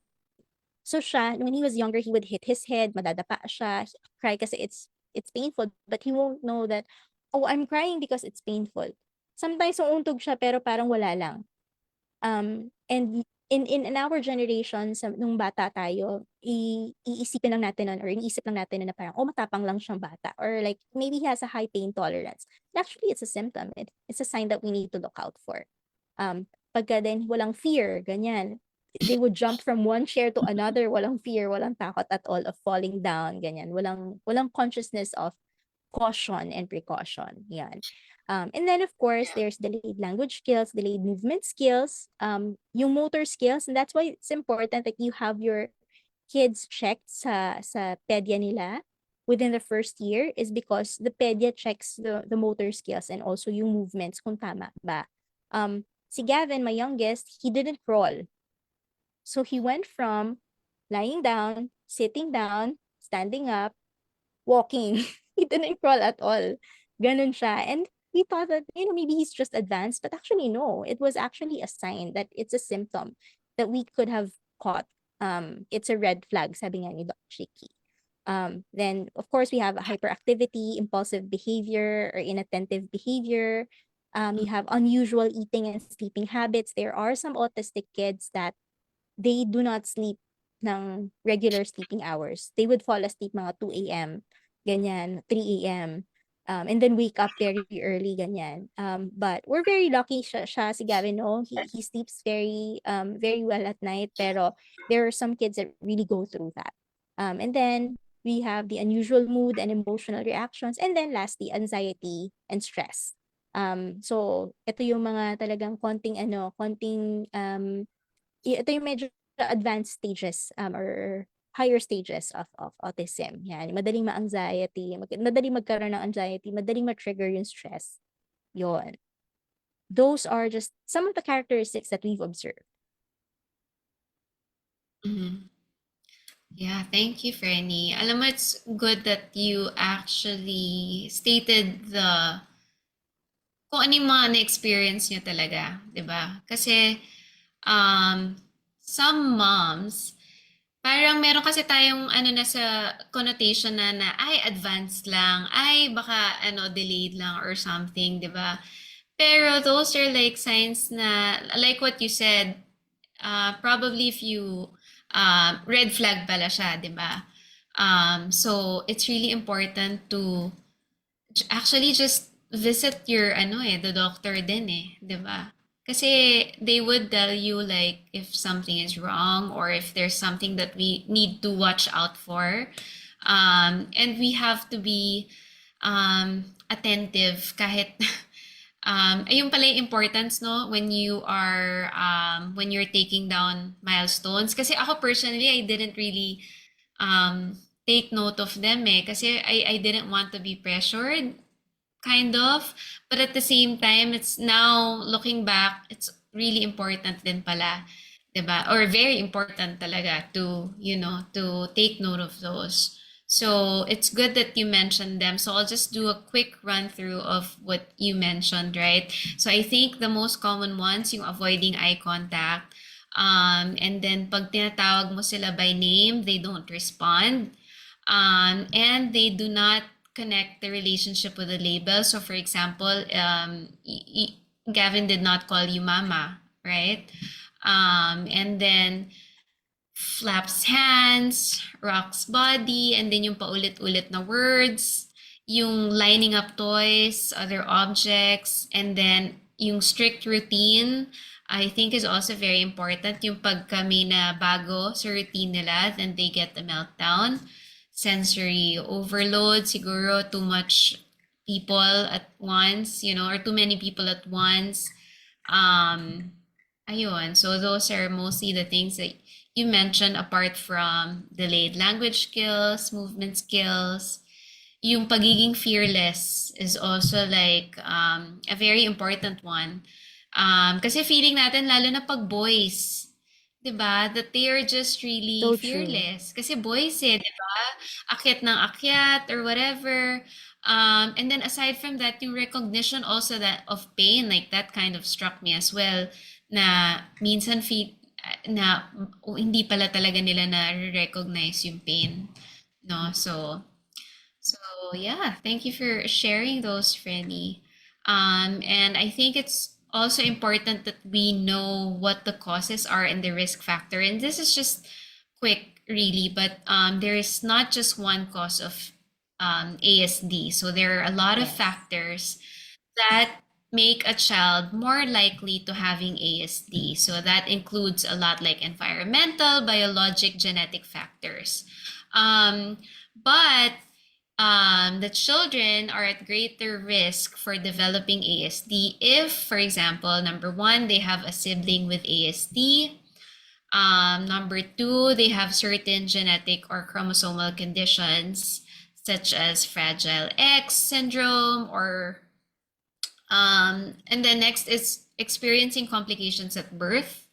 So siya, when he was younger, he would hit his head, madadapa siya, cry kasi it's painful, but he won't know that, oh, I'm crying because it's painful. Sometimes uuntog siya pero parang wala lang. And in our generation, nung bata tayo, iisipin lang natin nun, or iniisip lang natin na parang, oh, matapang lang siyang bata, or like maybe he has a high pain tolerance. But actually, it's a symptom. It's a sign that we need to look out for. Pagka din walang fear, ganyan. They would jump from one chair to another, walang fear, walang takot at all of falling down, ganyan. Walang consciousness of caution and precaution. Yan. And then of course, there's delayed language skills, delayed movement skills, yung motor skills, and that's why it's important that you have your kids checked sa pedya nila within the first year, is because the pedya checks the motor skills and also yung movements kung tama ba. Si Gavin, my youngest, he didn't crawl. So he went from lying down, sitting down, standing up, walking. He didn't crawl at all. Ganun siya. And we thought that, maybe he's just advanced, but actually no. It was actually a sign that it's a symptom that we could have caught. It's a red flag, sabi nga ni Doc Chicky. Then of course we have hyperactivity, impulsive behavior, or inattentive behavior. You have unusual eating and sleeping habits. There are some autistic kids that they do not sleep ng regular sleeping hours. They would fall asleep mga 2 a.m., ganyan, 3 a.m., and then wake up very early, ganyan. But we're very lucky siya si Gavin, no? He sleeps very well at night, pero there are some kids that really go through that. And then we have the unusual mood and emotional reactions, and then lastly, anxiety and stress. So ito yung mga talagang ito yung medyo advanced stages, or higher stages of autism. Yan, madaling ma-anxiety, madaling magkaroon ng anxiety, madaling ma-trigger yung stress. Yon. Those are just some of the characteristics that we've observed. Mhm. Yeah, thank you, Frenny. Alam mo, it's good that you actually stated kung ano yung mga na-experience nyo talaga, di ba? Kasi um, some moms, parang meron kasi tayong ano na sa connotation na ay advanced lang, ay baka ano delayed lang or something, 'di ba? Pero those are like signs na like what you said, probably if you red flag pala siya, 'di ba? So it's really important to actually just visit your ano the doctor din eh, 'di ba? Kasi they would tell you like if something is wrong or if there's something that we need to watch out for. And we have to be attentive kahit ayun pala yung importance no when you're taking down milestones kasi ako personally I didn't really um, take note of them eh kasi I didn't want to be pressured kind of. But at the same time, it's now looking back, it's really important din pala, 'di ba? Or very important talaga to, to take note of those. So it's good that you mentioned them. So I'll just do a quick run through of what you mentioned, right? So I think the most common ones, yung avoiding eye contact. And then pag tinatawag mo sila by name, they don't respond. And they do not connect the relationship with a label. So, for example, Gavin did not call you mama, right? And then flaps hands, rocks body, and then yung paulit-ulit na words, yung lining up toys, other objects, and then yung strict routine, I think is also very important. Yung pag kami na bago sa routine nila, then they get a meltdown. Sensory overload, siguro too much people at once, or too many people at once. Um, Ayun. So those are mostly the things that you mentioned apart from delayed language skills, movement skills. Yung pagiging fearless is also like a very important one. Kasi feeling natin lalo na pag boys, 'di ba? That they are just really So true. fearless. Kasi boys eh, 'di ba? Akyat ng akyat or whatever. And then aside from that, yung recognition also that of pain, like that kind of struck me as well na minsan na hindi pala talaga nila na recognize yung pain, no? So yeah, thank you for sharing those, Frenny. And I think it's also important that we know what the causes are and the risk factor. And this is just quick, really, but there is not just one cause of ASD. So there are a lot of Yes. factors that make a child more likely to having ASD. So that includes a lot like environmental, biologic, genetic factors. But the children are at greater risk for developing ASD if, for example, number one, they have a sibling with ASD. Number two, they have certain genetic or chromosomal conditions such as Fragile X syndrome or and then next is experiencing complications at birth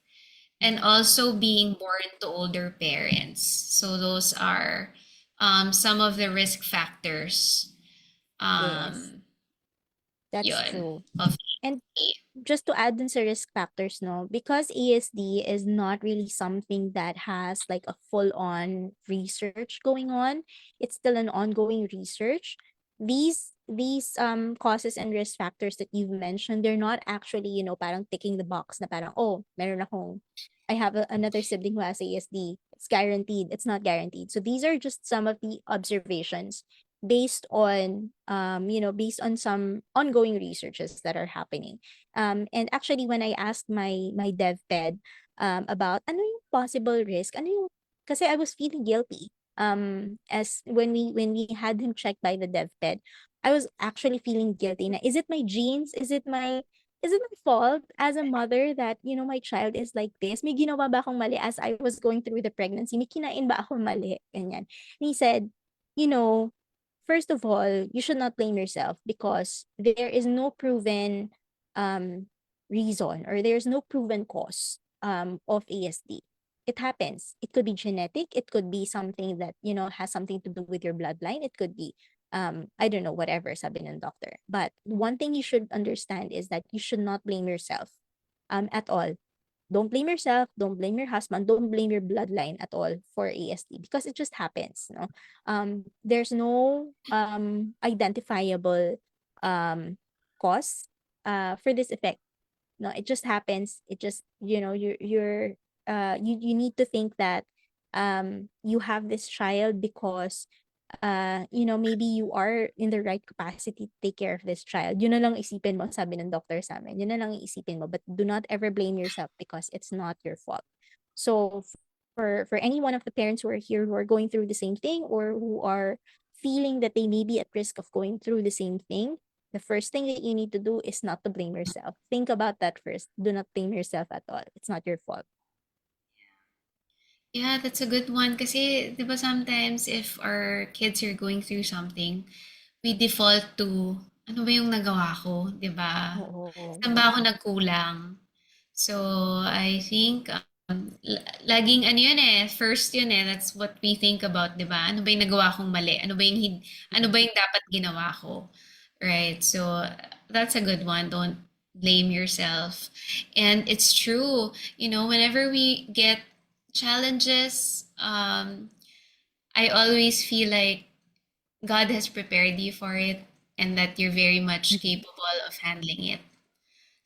and also being born to older parents. So those are some of the risk factors. Yes, Um, that's Yun, true. of And ADHD. just to add dun sa risk factors, no, because ESD is not really something that has like a full-on research going on. It's still an ongoing research. These causes and risk factors that you've mentioned, they're not actually, parang ticking the box na parang, oh, meron akong, I have another sibling who has ASD. It's guaranteed. It's not guaranteed. So these are just some of the observations based on some ongoing researches that are happening. And actually, when I asked my devped about ano yung possible risk, ano yung, kasi I was feeling guilty. As when we had him checked by the devped, I was actually feeling guilty. Na, is it my genes? Is it my fault as a mother that my child is like this? May ginawa ba akong mali as I was going through the pregnancy? May kinain ba ako mali? Ganyan. And he said, you know, first of all, you should not blame yourself because there is no proven um reason or there's no proven cause of ASD. it happens. It could be genetic, it could be something that, has something to do with your bloodline. It could be I don't know, whatever sabi ng doctor. But one thing you should understand is that you should not blame yourself at all. Don't blame yourself, don't blame your husband, don't blame your bloodline at all for ASD, because it just happens, no? There's no identifiable cause for this effect. No, it just happens. It just, you need to think that you have this child because maybe you are in the right capacity to take care of this child. Yun na lang isipin mo, sabi ng doctor sa amin. Yun na lang isipin mo, but do not ever blame yourself because it's not your fault. So for any one of the parents who are here who are going through the same thing, or who are feeling that they may be at risk of going through the same thing, the first thing that you need to do is not to blame yourself. Think about that first. Do not blame yourself at all. It's not your fault. Yeah, that's a good one. Kasi, di ba, sometimes if our kids are going through something, we default to, ano ba yung nagawa ko, di ba? Oo. Saan ba ako nagkulang? So, I think, laging ano yun eh, first yun eh, that's what we think about, di ba? Ano ba yung nagawa kong mali? Ano ba Mm. yung dapat ginawa ko? Right? So, that's a good one. Don't blame yourself. And it's true, whenever we get challenges, I always feel like God has prepared you for it and that you're very much Mhm. capable of handling it.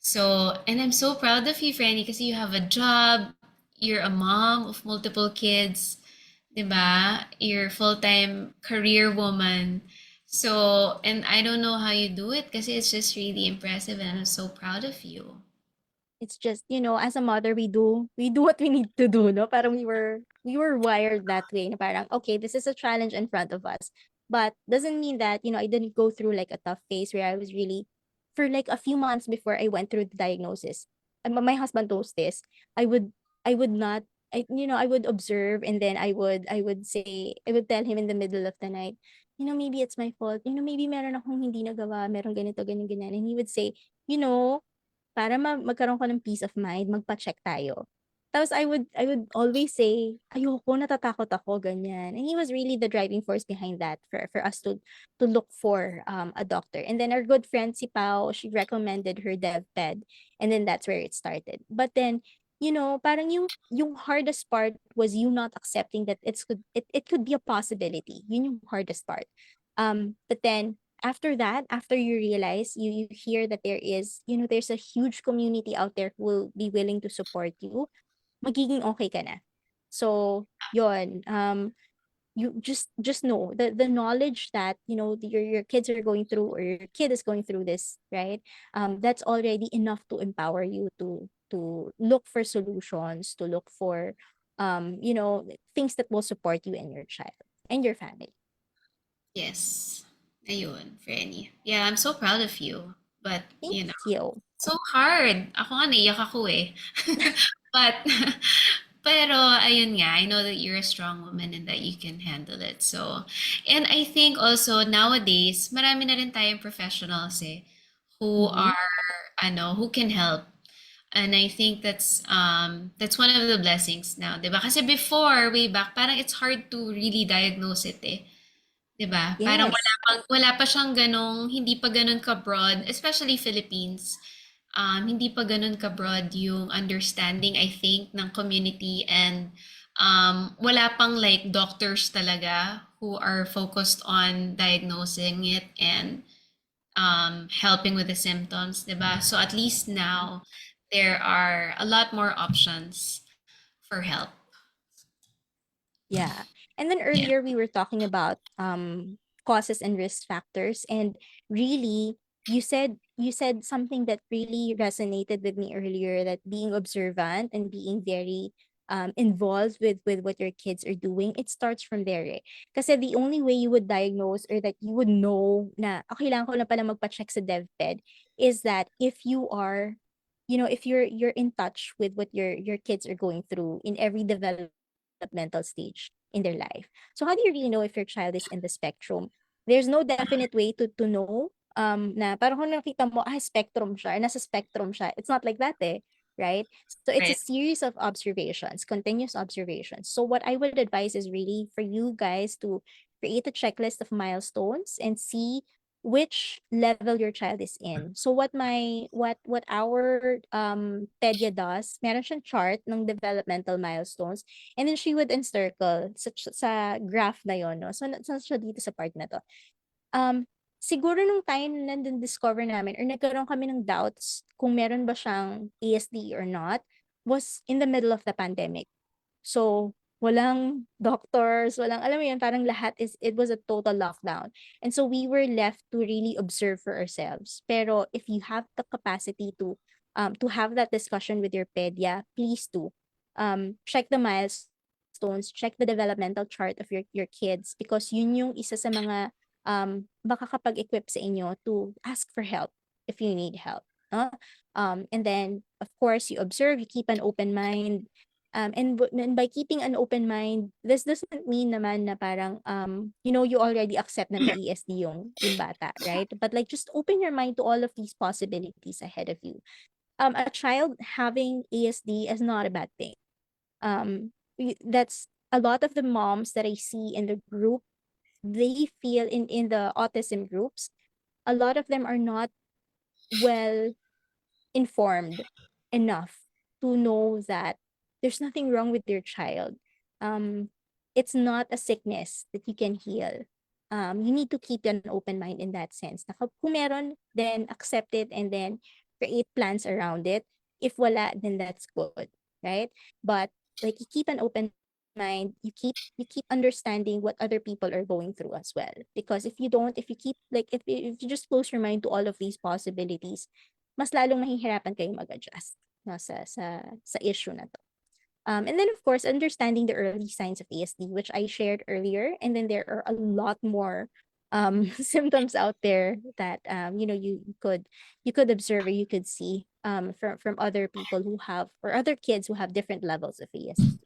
So, and I'm so proud of you, Franny, because you have a job, you're a mom of multiple kids, 'di ba? You're a full-time career woman. So, and I don't know how you do it because it's just really impressive and I'm so proud of you. It's just, as a mother, we do what we need to do, no? Parang we were wired that way. Na parang, okay, this is a challenge in front of us. But doesn't mean that, I didn't go through like a tough phase where I was really, for like a few months before I went through the diagnosis. And my husband knows this. I would, I would not, I would observe, and then I would tell him in the middle of the night, maybe it's my fault. Maybe meron akong hindi nagawa, meron ganito, ganyan, ganyan. And he would say, you know, para magkaroon ka ng peace of mind, magpa-check tayo. Tapos I would always say, "Ayoko, natatakot ako," ganyan. And he was really the driving force behind that, for us to look for a doctor. And then our good friend si Pao, she recommended her devped, and then that's where it started. But then, parang yung hardest part was you not accepting that it could be a possibility. Yun yung hardest part. But then after that, after you realize, you hear that there's a huge community out there who will be willing to support you, magiging okay ka na. So, yun, you just know the knowledge that, your kids are going through, or your kid is going through this, right? That's already enough to empower you to look for solutions, to look for things that will support you and your child and your family. Yes. Ayun, Franny. Yeah, I'm so proud of you. But, Thank you. so hard. Ako nga, naiyak ako eh. But, pero, ayun nga, I know that you're a strong woman and that you can handle it. So, and I think also nowadays, marami na rin tayong professionals eh, who Mhm. are, who can help. And I think that's one of the blessings now, 'di ba? Kasi before, way back, parang it's hard to really diagnose it eh. 'Di ba? Parang Yes. wala pa siyang ganong, hindi pa ganon ka-broad, especially Philippines. Hindi pa ganon ka-broad yung understanding, I think, ng community, and wala pang like doctors talaga who are focused on diagnosing it and helping with the symptoms, 'di ba? So at least now there are a lot more options for help. Yeah. And then Yeah. earlier we were talking about causes and risk factors, and really you said something that really resonated with me earlier, that being observant and being very involved with what your kids are doing, it starts from there. Eh. Kasi the only way you would diagnose, or that you would know na okay lang ko na pala magpa-check sa devped, is that if you are, if you're in touch with what your kids are going through in every developmental stage in their life. So how do you really know if your child is in the spectrum? There's no definite way to know na parang kung nakita mo, spectrum siya, or nasa spectrum siya. It's not like that eh. right? So it's a Right. series of observations, continuous observations. So what I would advise is really for you guys to create a checklist of milestones and see which level your child is in. So what our pedia does, meron siyang chart ng developmental milestones, and then she would encircle sa graph na yon, no? So nasa siya dito sa part na to. Um, Siguro nung time na discover namin or nagkaroon kami ng doubts kung meron ba siyang ASD or not was in the middle of the pandemic. So, walang doctors, walang alam mo yun, parang lahat is it was a total lockdown. And so we were left to really observe for ourselves. Pero if you have the capacity to have that discussion with your pedia, please do. Check the milestones, check the developmental chart of your kids because yun yung isa sa mga makakapag-equip sa inyo to ask for help if you need help. No? And then, of course, you observe, you keep an open mind. And by keeping an open mind, this doesn't mean naman na parang, you already accept na may ESD yung bata, right? But like, just open your mind to all of these possibilities ahead of you. A child having ESD is not a bad thing. That's a lot of the moms that I see in the group, they feel in the autism groups, a lot of them are not well informed enough to know that there's nothing wrong with your child. Um, it's not a sickness that you can heal. You need to keep an open mind in that sense. Na kung meron, then accept it and then create plans around it. If wala, then that's good, right? But like you keep an open mind, you keep understanding what other people are going through as well. Because if you don't, if you keep like if you just close your mind to all of these possibilities, mas lalong mahihirapan kayong mag-adjust, no, sa issue na 'to. And then of course, understanding the early signs of ASD, which I shared earlier, and then there are a lot more symptoms out there that you could observe or you could see from other people who have or other kids who have different levels of ASD.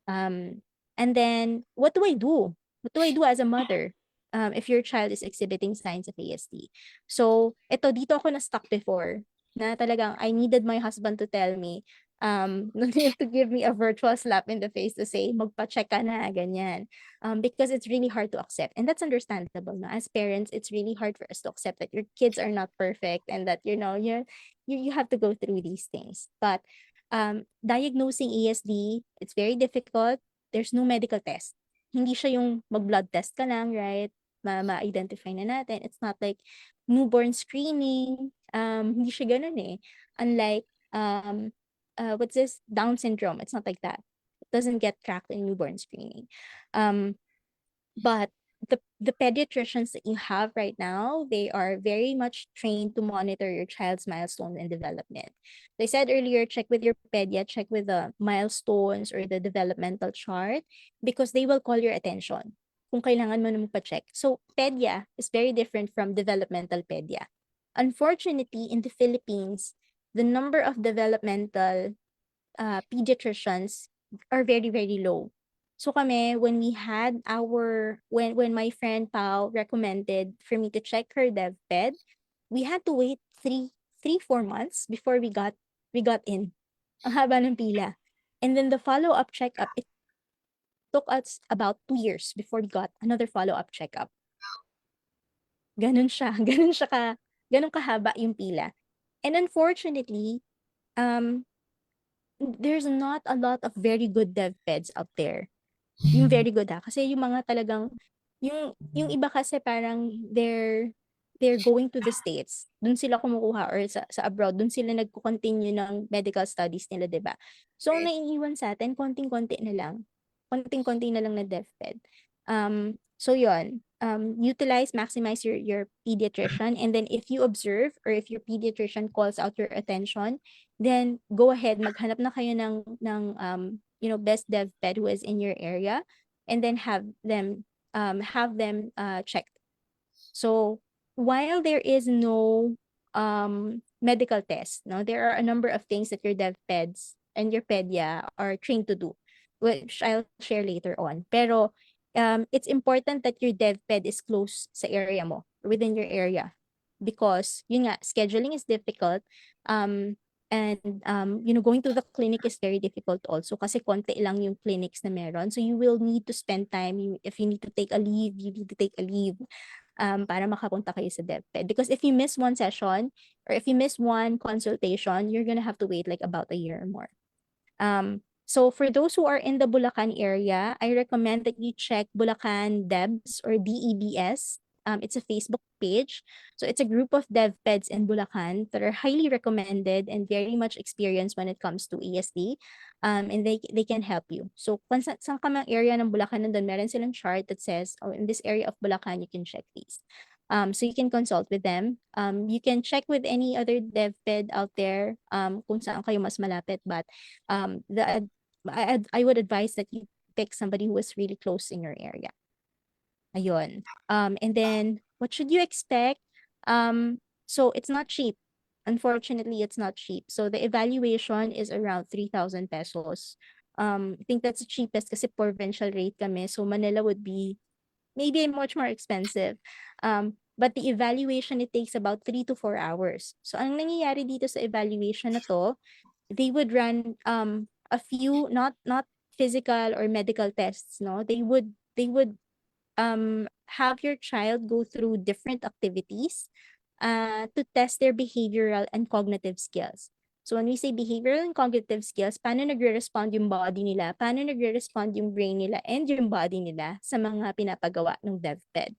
Um, and then what do I do? What do I do as a mother if your child is exhibiting signs of ASD? So, dito ako na-stuck before na talagang I needed my husband to tell me, to give me a virtual slap in the face to say, magpa-check ka na, ganyan. Because it's really hard to accept. And that's understandable. No? As parents, it's really hard for us to accept that your kids are not perfect and that, you have to go through these things. But diagnosing ASD, it's very difficult. There's no medical test. Hindi siya yung mag-blood test ka lang, right? Ma-identify na natin. It's not like newborn screening. Hindi siya ganun eh. Unlike, what's this? Down syndrome. It's not like that. It doesn't get tracked in newborn screening. But the pediatricians that you have right now, they are very much trained to monitor your child's milestone and development. They said earlier, check with your pedia, check with the milestones or the developmental chart because they will call your attention kung kailangan mo na magpa-check. So, pedia is very different from developmental pedia. Unfortunately, in the Philippines, the number of developmental pediatricians are very, very low. So kami, when we had when my friend Pao recommended for me to check her devped, we had to wait 4 months before we got in. Ang haba ng pila. And then the follow-up checkup, it took us about 2 years before we got another follow-up checkup. Ganun siya. Ganun kahaba yung pila. And unfortunately, um, there's not a lot of very good devpeds out there. Yung very good, kasi yung mga talagang yung iba kasi parang they're going to the States. Dun sila kumukuha or sa abroad, dun sila nagko-continue ng medical studies nila, 'di ba? So, ang Right. naiiwan sa'tin konting-konti na lang. Konting-konti na lang na DepEd. So yun, maximize your pediatrician, and then if you observe or if your pediatrician calls out your attention, then go ahead, maghanap na kayo ng best devped who is in your area, and then have them checked. So while there is no medical test, no, there are a number of things that your devpeds and your pedia are trained to do, which I'll share later on. Pero it's important that your devped is close sa area mo, within your area, because yun nga, scheduling is difficult. And, going to the clinic is very difficult also kasi konti lang yung clinics na meron. So you will need to spend time. If you need to take a leave, you need to take a leave para makapunta kayo sa DepEd. Because if you miss one session or if you miss one consultation, you're gonna have to wait like about a year or more. So for those who are in the Bulacan area, I recommend that you check Bulacan Debs or DEBS. It's a Facebook page. So it's a group of devpeds in Bulacan that are highly recommended and very much experienced when it comes to ASD. And they can help you. So kung saan ka mang area ng Bulacan nandun, meron silang chart that says, oh, in this area of Bulacan, you can check these. So you can consult with them. You can check with any other devped out there kung saan kayo mas malapit. But I would advise that you pick somebody who is really close in your area. Ayun. And then, what should you expect? So it's not cheap. Unfortunately, it's not cheap. So the evaluation is around 3,000 pesos. I think that's the cheapest kasi provincial rate kami. So Manila would be maybe much more expensive. But the evaluation, it takes about 3 to 4 hours. So ang nangyayari dito sa evaluation na to, they would run a few not physical or medical tests, no? They would have your child go through different activities to test their behavioral and cognitive skills. So when we say behavioral and cognitive skills, paano nagre-respond yung body nila, paano nagre-respond yung brain nila and yung body nila sa mga pinapagawa ng DevPed.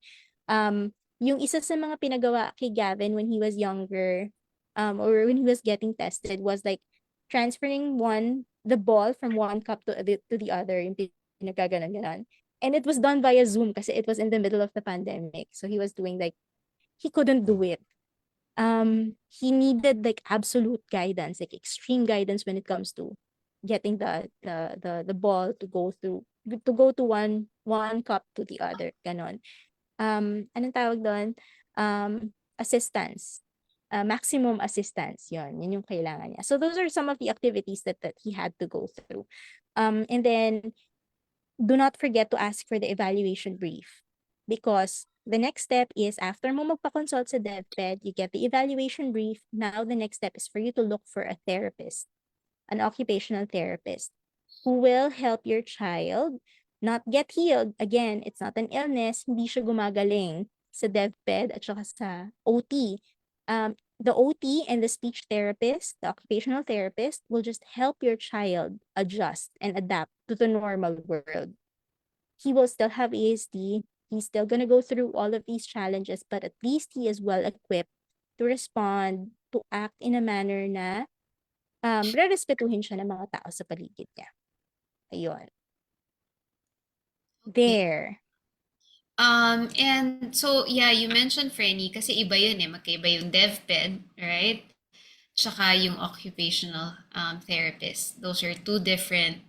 Yung isa sa mga pinagawa kay Gavin when he was younger, or when he was getting tested was like transferring the ball from one cup to the other, yung pinagaganon-ganon. And it was done via Zoom kasi it was in the middle of the pandemic. So he was doing like, he couldn't do it. He needed like absolute guidance, like extreme guidance when it comes to getting the ball to go to one cup to the other, ganon. Anong tawag doon? Assistance. Maximum assistance, yun yung kailangan niya. So those are some of the activities that he had to go through. And then do not forget to ask for the evaluation brief, because the next step is after mo magpa-consult sa DepEd, you get the evaluation brief. Now the next step is for you to look for a therapist, an occupational therapist, who will help your child not get healed. Again, it's not an illness, hindi siya gumagaling sa DepEd at saka sa OT. The OT and the speech therapist, the occupational therapist, will just help your child adjust and adapt to the normal world. He will still have ASD. He's still going to go through all of these challenges, but at least he is well equipped to respond, to act in a manner na re-respetuhin siya ng mga tao sa paligid niya. Ayun. Okay. There. And so, yeah, you mentioned Franny, kasi iba yun eh, magkaiba yung devped, right? Tsaka yung occupational therapist. Those are two different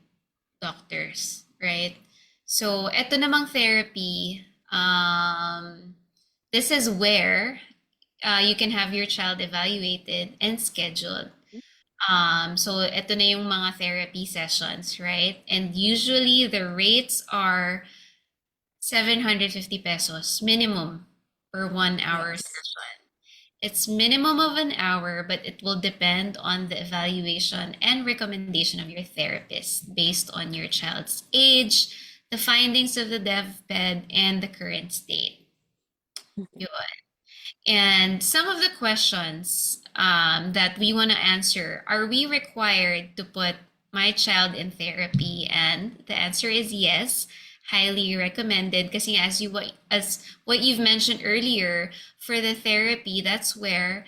doctors, right? So, eto namang therapy, this is where you can have your child evaluated and scheduled. So, eto na yung mga therapy sessions, right? And usually the rates are 750 pesos minimum per 1 hour Yes. session. It's minimum of an hour, but it will depend on the evaluation and recommendation of your therapist based on your child's age, the findings of the devped, and the current state. Yun. And some of the questions that we want to answer, are we required to put my child in therapy? And the answer is yes, highly recommended. Because as what you've mentioned earlier, for the therapy, that's where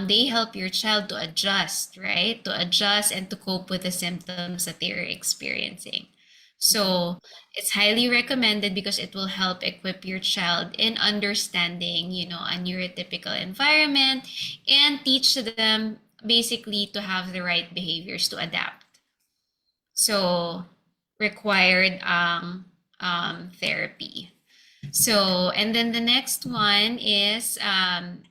they help your child to adjust, right? To adjust and to cope with the symptoms that they're experiencing. So it's highly recommended because it will help equip your child in understanding, a neurotypical environment and teach them basically to have the right behaviors to adapt. So required therapy. So, and then the next one is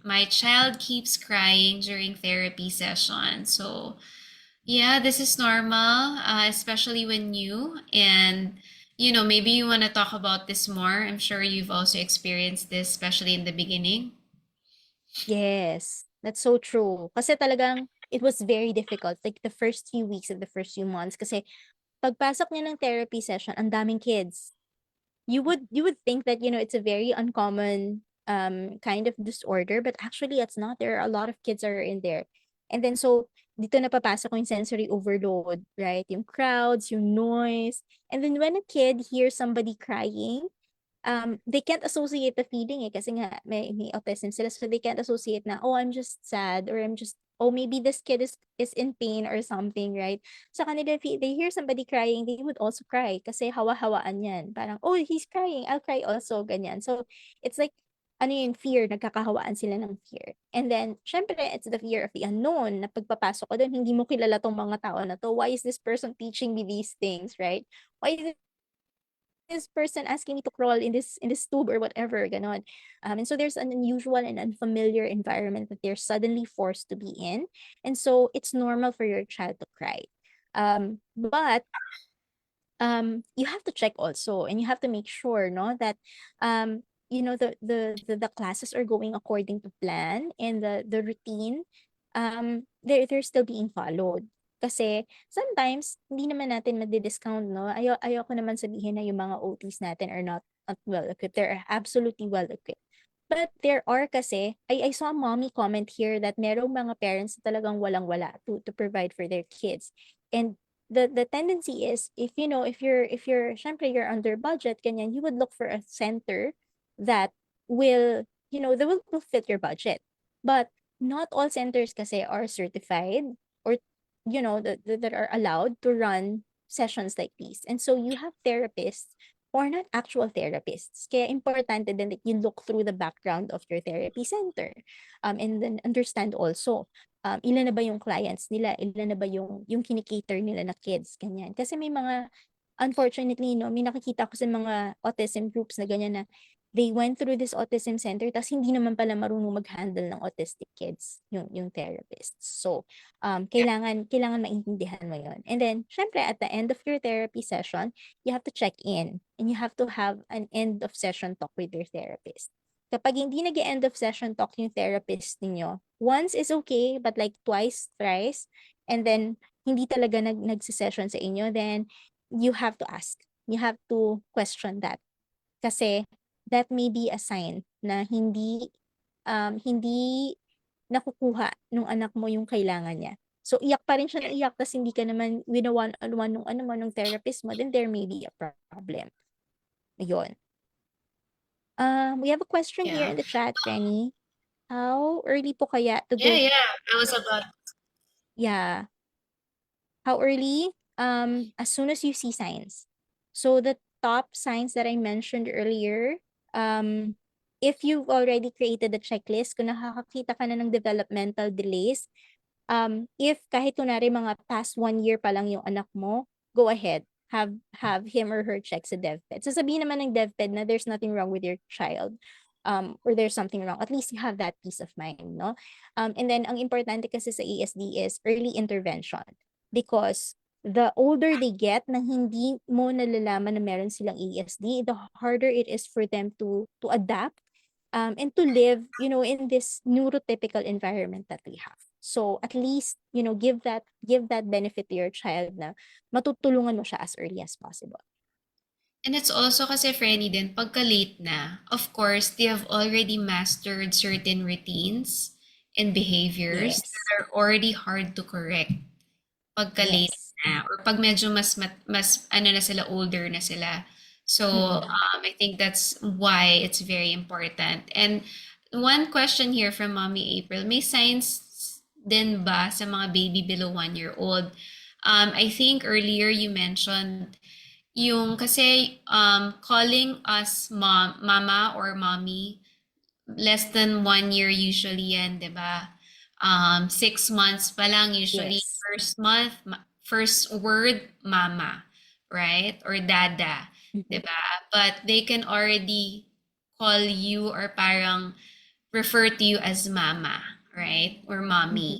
my child keeps crying during therapy session. So yeah, this is normal, especially when new. And, maybe you want to talk about this more. I'm sure you've also experienced this, especially in the beginning. Yes. That's so true. Kasi talagang it was very difficult, like the first few weeks and the first few months kasi pagpasok niya ng therapy session, ang daming kids. You would think that, it's a very uncommon kind of disorder, but actually it's not. There are a lot of kids are in there. And then so dito na papasok yung sensory overload, right? Yung crowds, yung noise. And then when a kid hears somebody crying, they can't associate the feeling eh, kasi nga may autism sila, so they can't associate na, oh, I'm just sad, or I'm just, oh, maybe this kid is in pain or something, right? Sa kanila, if they hear somebody crying, they would also cry kasi hawa-hawaan yan. Parang, oh, he's crying, I'll cry also, ganyan. So, it's like, ano yung fear, nagkakahawaan sila ng fear. And then, syempre, it's the fear of the unknown, na pagpapasok ko doon, hindi mo kilala tong mga tao na to. Why is this person teaching me these things, right? Why is this person asking me to crawl in this tube or whatever, ganon. And so there's an unusual and unfamiliar environment that they're suddenly forced to be in, and so it's normal for your child to cry. But you have to check also, and you have to make sure, no, that the classes are going according to plan, and the routine, they're still being followed. Kasi sometimes hindi naman natin madi-discount, no? Ayoko naman sabihin na yung mga OTs natin are not well equipped. They're absolutely well equipped. But there are kasi, I saw a mommy comment here that merong mga parents na talagang walang-wala to provide for their kids. And the tendency is, if you're syempre you're under budget, ganyan, you would look for a center that will fit your budget. But not all centers kasi are certified, or that are allowed to run sessions like these. And so you have therapists or not actual therapists. Kaya importante din that you look through the background of your therapy center. And then understand also, ilan na ba yung clients nila, ilan na ba yung kinikater nila na kids, ganyan. Kasi may mga, unfortunately, no, may nakikita ko sa mga autism groups na ganyan na they went through this autism center tas hindi naman pala marunong mag-handle ng autistic kids yung therapists. So, kailangan maintindihan mo yon. And then, syempre, at the end of your therapy session, you have to check in and you have to have an end of session talk with your therapist. Kapag hindi nag-end of session talk yung therapist ninyo, once is okay, but like twice, thrice, and then hindi talaga nagsisession sa inyo, then you have to ask. You have to question that. Kasi that may be a sign na hindi nakukuha nung anak mo yung kailangan niya. So, iyak pa rin siya na iyak, tas hindi ka naman wina-one-on-one nung ano mo, nung therapist mo, then there may be a problem. Ayun. We have a question here Yeah. in the chat, Renny. How early po kaya to Yeah, go? yeah. I was about Yeah. How early? As soon as you see signs. So the top signs that I mentioned earlier, if you've already created the checklist, kung nakakakita ka na ng developmental delays, if kahit kunwari mga past 1 year pa lang yung anak mo, go ahead. Have him or her check sa devped. Sasabihin naman ng devped na there's nothing wrong with your child. Or there's something wrong. At least you have that peace of mind, no? And then, ang importante kasi sa ESD is early intervention. Because the older they get na hindi mo nalalaman na meron silang ESD, the harder it is for them to adapt, and to live, in this neurotypical environment that we have. So at least, give that benefit to your child na matutulungan mo siya as early as possible. And it's also kasi Frenny din, pagka late na, of course, they have already mastered certain routines and behaviors that Yes. are already hard to correct pagka late Yes. na or pag medyo mas ano na sila, older na sila. So, Mm-mm. I think that's why it's very important. And one question here from Mommy April, may signs din ba sa mga baby below 1 year old? I think earlier you mentioned yung kasi calling us mama or mommy, less than 1 year usually yan, di ba? 6 months pa lang usually, Yes. first month, first word, mama, right? Or dada, di Mm-mm. ba? But they can already call you or parang refer to you as mama, right? Or Mm-mm. mommy.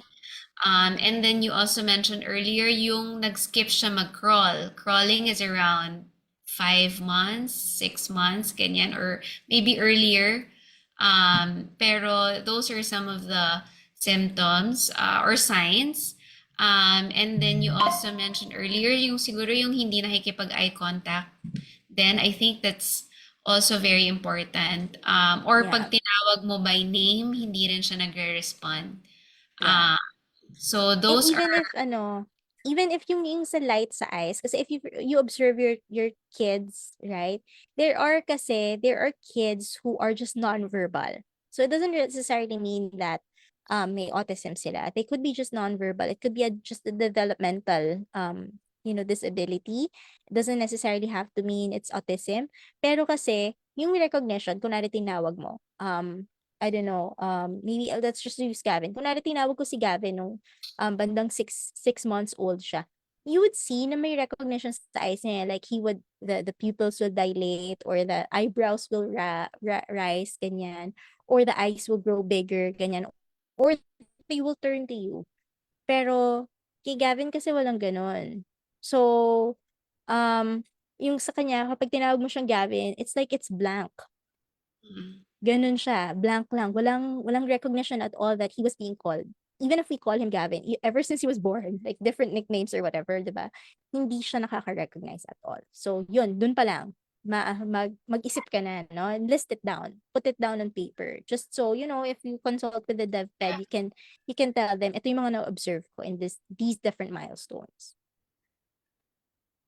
And then you also mentioned earlier yung nag-skip siya mag-crawl. Crawling is around 5 months, 6 months, ganyan, or maybe earlier. Pero those are some of the symptoms or signs. And then you also mentioned earlier yung siguro yung hindi nakikipag-eye contact. Then I think that's also very important. Or Yeah. pag tinawag mo by name, hindi rin siya nagre-respond. Yeah. Uh, so And those even are if even if yung sa light sa eyes, kasi if you observe your kids, right? There are kids who are just non-verbal. So it doesn't necessarily mean that may autism sila. They could be just non-verbal. It could be just a developmental disability. It doesn't necessarily have to mean it's autism. Pero kasi yung recognition, kunwari tinawag mo, I don't know, maybe let's just use Gavin. Kunwari tinawag ko si Gavin nung bandang six months old siya, you would see na may recognition sa eyes niya. Like the pupils will dilate or the eyebrows will rise, ganyan. Or the eyes will grow bigger, ganyan. Or they will turn to you. Pero kay Gavin kasi walang ganon. So, um, yung sa kanya, kapag tinawag mo siyang Gavin, it's like it's blank. mm, Gano'n siya, blank lang, walang recognition at all that he was being called. Even if we call him Gavin, ever since he was born, like different nicknames or whatever, 'di ba? Hindi siya nakaka-recognize at all. So, 'yun, dun pa lang, mag-isip ka na, 'no? List it down, put it down on paper. Just so, if you consult with the devped, you can tell them, ito yung mga na-observe ko in these different milestones.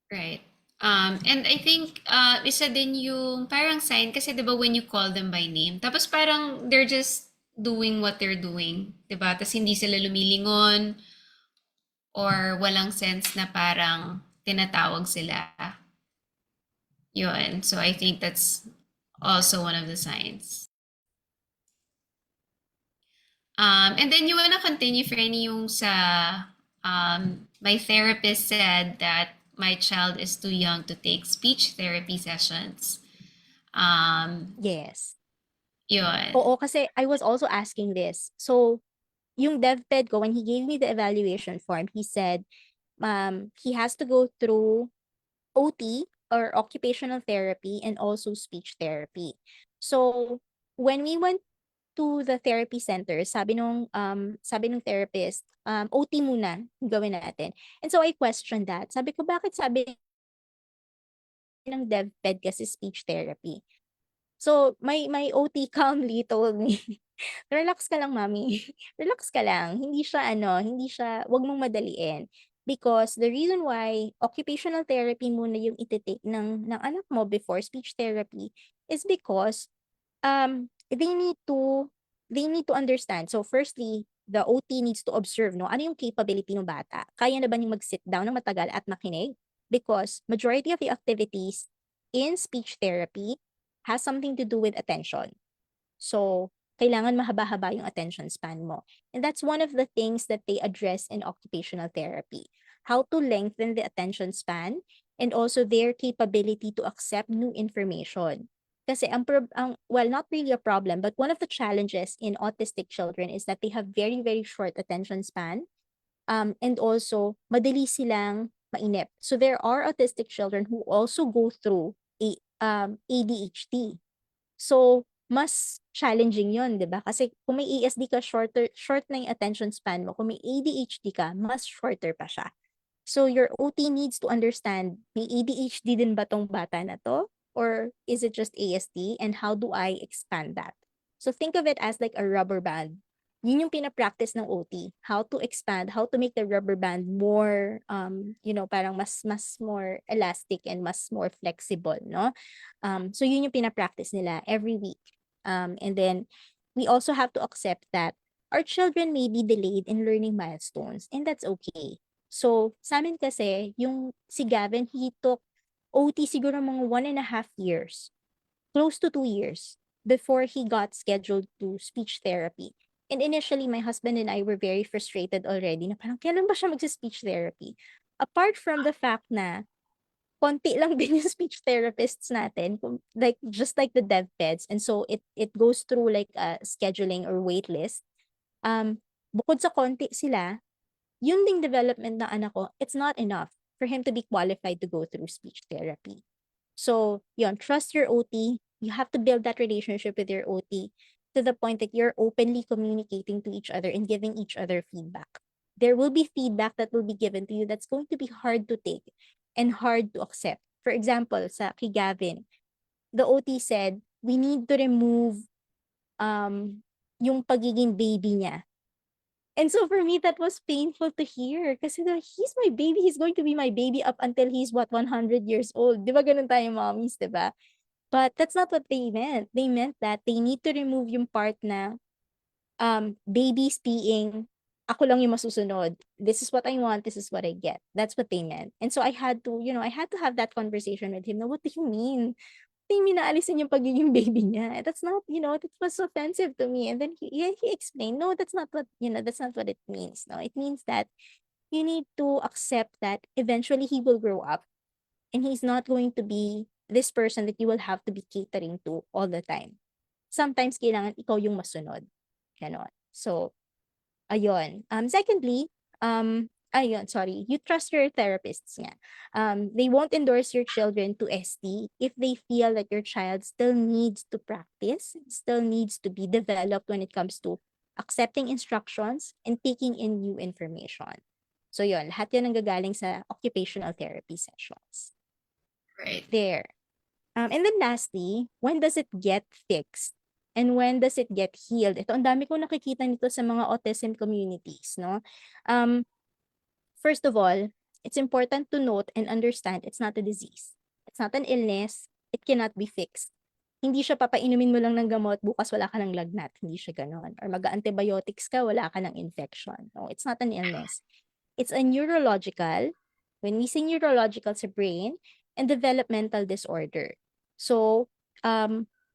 right. And I think isa din yung parang sign kasi 'di ba when you call them by name, tapos parang they're just doing what they're doing, 'di ba? Tapos hindi sila lumilingon or walang sense na parang tinatawag sila. Yun. So I think that's also one of the signs. And then you wanna continue, Franny, yung sa my therapist said that my child is too young to take speech therapy sessions. Um, Yes. yun. Oo, kasi I was also asking this. So, yung devped ko, when he gave me the evaluation form, he said, he has to go through OT or occupational therapy and also speech therapy. So, when we went to the therapy center, sabi nung therapist, OT muna yung gawin natin. And so I questioned that. Sabi ko, bakit sabi ng devped kasi speech therapy? So, my OT calmly told me, "Relax ka lang mommy, relax ka lang. Hindi siya 'wag mong madaliin. Because the reason why occupational therapy muna yung ite-take ng anak mo before speech therapy is because, they need to understand. So firstly, the OT needs to observe 'no, ano yung capability ng bata. Kaya na ba niyang mag-sit down ng matagal at makinig? Because majority of the activities in speech therapy has something to do with attention. So, kailangan mahaba-haba yung attention span mo. And that's one of the things that they address in occupational therapy. How to lengthen the attention span and also their capability to accept new information. Kasi well, not really a problem, but one of the challenges in autistic children is that they have very, very short attention span. And also, madali silang mainip. So there are autistic children who also go through ADHD. So, mas challenging yon, 'di ba? Kasi kung may ASD ka, short na yung attention span mo. Kung may ADHD ka, mas shorter pa siya. So your OT needs to understand, may ADHD din ba tong bata na 'to? Or is it just ASD? And how do I expand that? So think of it as like a rubber band. Yun yung pina-practice ng OT. How to expand, how to make the rubber band more, parang mas more elastic and mas more flexible, no? So yun yung pina-practice nila every week. And then we also have to accept that our children may be delayed in learning milestones, and that's okay. So, sa'min kasi, yung si Gavin, he took OT siguro mga 1.5 years, close to 2 years, before he got scheduled to speech therapy. And initially, my husband and I were very frustrated already na parang kailan ba siya magsa-speech therapy? Apart from the fact na konti lang din yung speech therapists natin, like just like the devpeds, and so it goes through like a scheduling or wait list. Bukod sa konti sila, yung ding development ng anak ko, it's not enough for him to be qualified to go through speech therapy. So, yun, trust your OT. You have to build that relationship with your OT. to the point that you're openly communicating to each other and giving each other feedback. There will be feedback that will be given to you that's going to be hard to take and hard to accept. For example, sa kay Gavin, the OT said, we need to remove yung pagiging baby niya. And so for me, that was painful to hear. Kasi he's my baby. He's going to be my baby up until he's, what, 100 years old. Di ba ganun tayo, mommies, di ba? But that's not what they meant. They meant that they need to remove yung part na babies being, ako lang yung masusunod. This is what I want. This is what I get. That's what they meant. And so I had to, I had to have that conversation with him. Now, what do you mean? What do you mean naalisin yung pagiging baby niya? That's not, that was offensive to me. And then he explained, no, that's not what, that's not what it means. No, it means that you need to accept that eventually he will grow up and he's not going to be this person that you will have to be catering to all the time. Sometimes kailangan ikaw yung masunod. Ganon. So, ayun. Secondly, sorry, you trust your therapists nga. They won't endorse your children to SD if they feel that your child still needs to practice, still needs to be developed when it comes to accepting instructions and taking in new information. So yun, lahat yun ang gagaling sa occupational therapy sessions. Right. There. And then lastly, when does it get fixed? And when does it get healed? Ito, ang dami ko nakikita nito sa mga autism communities, no? First of all, it's important to note and understand it's not a disease. It's not an illness. It cannot be fixed. Hindi siya papainumin mo lang ng gamot, bukas wala ka ng lagnat. Hindi siya ganon. Or mag-antibiotics ka, wala ka ng infection. No, it's not an illness. It's a neurological, when we say neurological, it's a brain, and developmental disorder. So,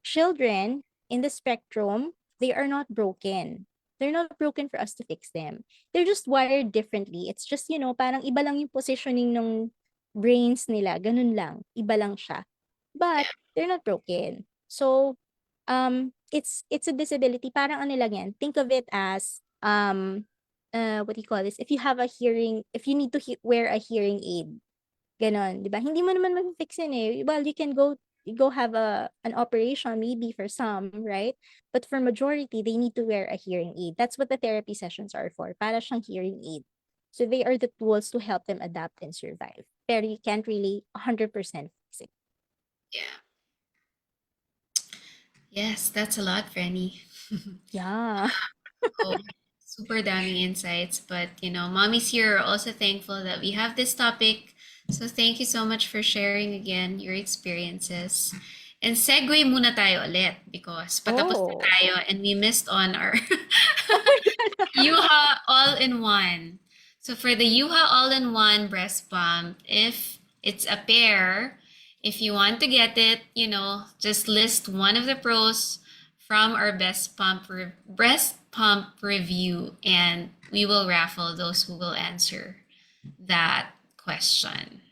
children in the spectrum, they are not broken. They're not broken for us to fix them. They're just wired differently. It's just, parang iba lang yung positioning ng brains nila. Ganun lang. Iba lang siya. But, they're not broken. So, it's a disability. Parang ano lang yan. Think of it as, what do you call this? If you need to wear a hearing aid, ganon, di ba? Hindi mo naman ma-fix yun eh. Well, you can go have an operation maybe for some, right? But for majority, they need to wear a hearing aid. That's what the therapy sessions are for. Para siyang hearing aid. So they are the tools to help them adapt and survive. Pero you can't really 100% fix it. Yeah. Yes, that's a lot, Rennie. Yeah. Oh, super daming insights. But, mommies here are also thankful that we have this topic. So thank you so much for sharing again your experiences. And segue muna tayo ulit because patapos na Oh. tayo and we missed on our Oh my God. Yuha all-in-one. So for the Yuha all-in-one breast pump, if it's a pair, if you want to get it, just list one of the pros from our breast pump review, and we will raffle those who will answer that question.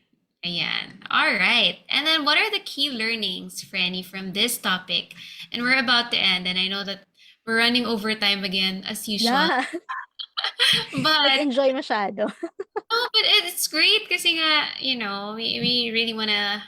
Ayan. All right. And then what are the key learnings, Franny, from this topic? And we're about to end, and I know that we're running over time again as usual. Yeah. But Nag-enjoy masyado. oh, but it's great kasi nga, we really want to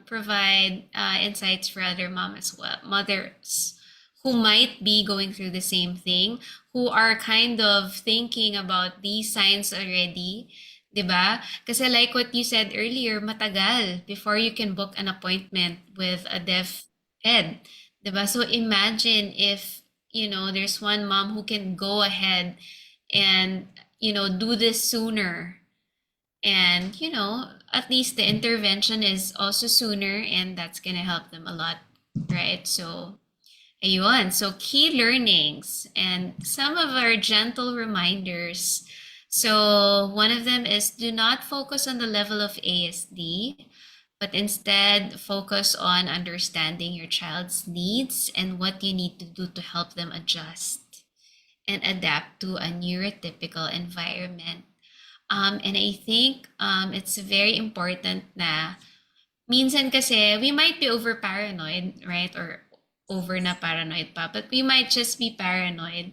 provide insights for other mom as well, mothers who might be going through the same thing, who are kind of thinking about these signs already, 'di ba? Kasi like what you said earlier, matagal before you can book an appointment with a devped, 'di ba? So imagine if, there's one mom who can go ahead and, do this sooner. And, at least the intervention is also sooner, and that's going to help them a lot, right? So, ayun. So, key learnings and some of our gentle reminders. So, one of them is do not focus on the level of ASD, but instead focus on understanding your child's needs and what you need to do to help them adjust and adapt to a neurotypical environment. And I think it's very important na minsan kasi we might be over paranoid, right? Or over na paranoid pa, but we might just be paranoid.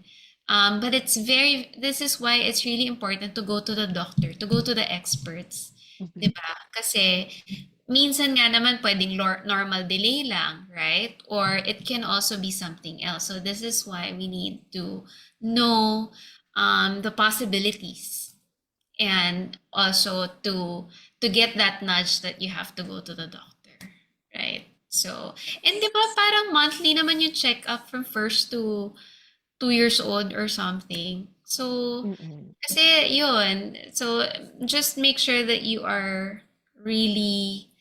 But this is why it's really important to go to the doctor, to go to the experts. Mhm. Diba? Kasi minsan nga naman pwedeng normal delay lang, right? Or it can also be something else. So this is why we need to know the possibilities, and also to get that nudge that you have to go to the doctor, right? So, and di ba Yes. parang monthly naman yung check-up from first to 2 years old or something. So, Mm-mm. kasi yun. So, just make sure that you are really,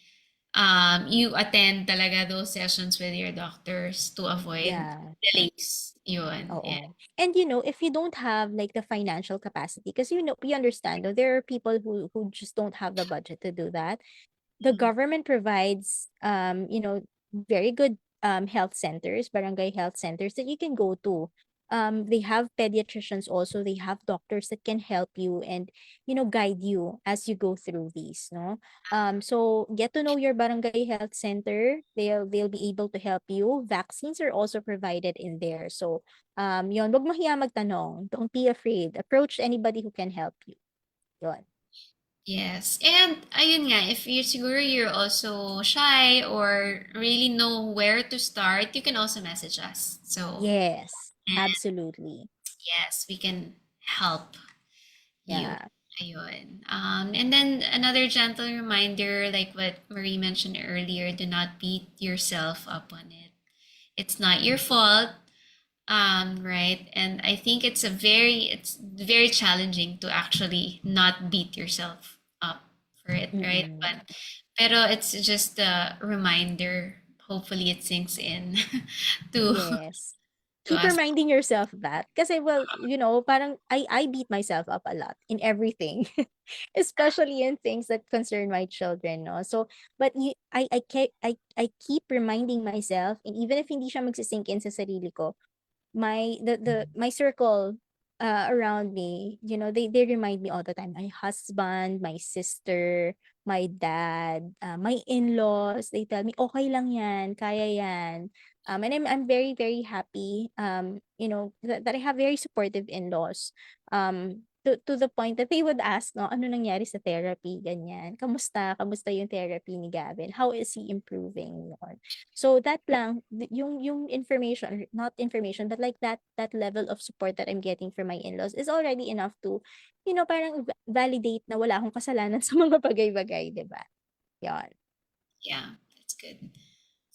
you attend talaga those sessions with your doctors to avoid Yeah. delays. Yun. And, Oo. And if you don't have like the financial capacity, because we understand though, there are people who just don't have the budget to do that. The government provides very good health centers, barangay health centers that you can go to. They have pediatricians also, they have doctors that can help you and guide you as you go through these, no? So get to know your barangay health center. They'll be able to help you. Vaccines are also provided in there. So yon, wag mahiya magtanong. Don't be afraid. Approach anybody who can help you. Yon. yes. And ayun nga, if you siguro you're also shy or really know where to start, you can also message us. So, Yes, and absolutely. yes, we can help you. Yeah. Ayun. And then another gentle reminder, like what Marie mentioned earlier, do not beat yourself up on it. It's not your fault, right? And I think it's very challenging to actually not beat yourself up for it, right? Mm. Pero it's just a reminder. Hopefully, it sinks in to Yes. to Keep us. reminding yourself that. Kasi, well, parang I beat myself up a lot in everything. Especially in things that concern my children, no? So, but I keep reminding myself, and even if hindi siya magsisink in sa sarili ko, my circle around me, they remind me all the time. My husband, my sister, my dad, my in-laws, they tell me okay lang yan, kaya yan. And I'm very very happy, that I have very supportive in-laws. To the point that they would ask, no, ano nangyari sa therapy, ganyan. Kamusta yung therapy ni Gavin? How is he improving? Yun. So that lang, yung information, not information, but like that level of support that I'm getting from my in-laws is already enough to, parang validate na wala akong kasalanan sa mga bagay-bagay, 'di ba? 'Yon. Yeah, that's good.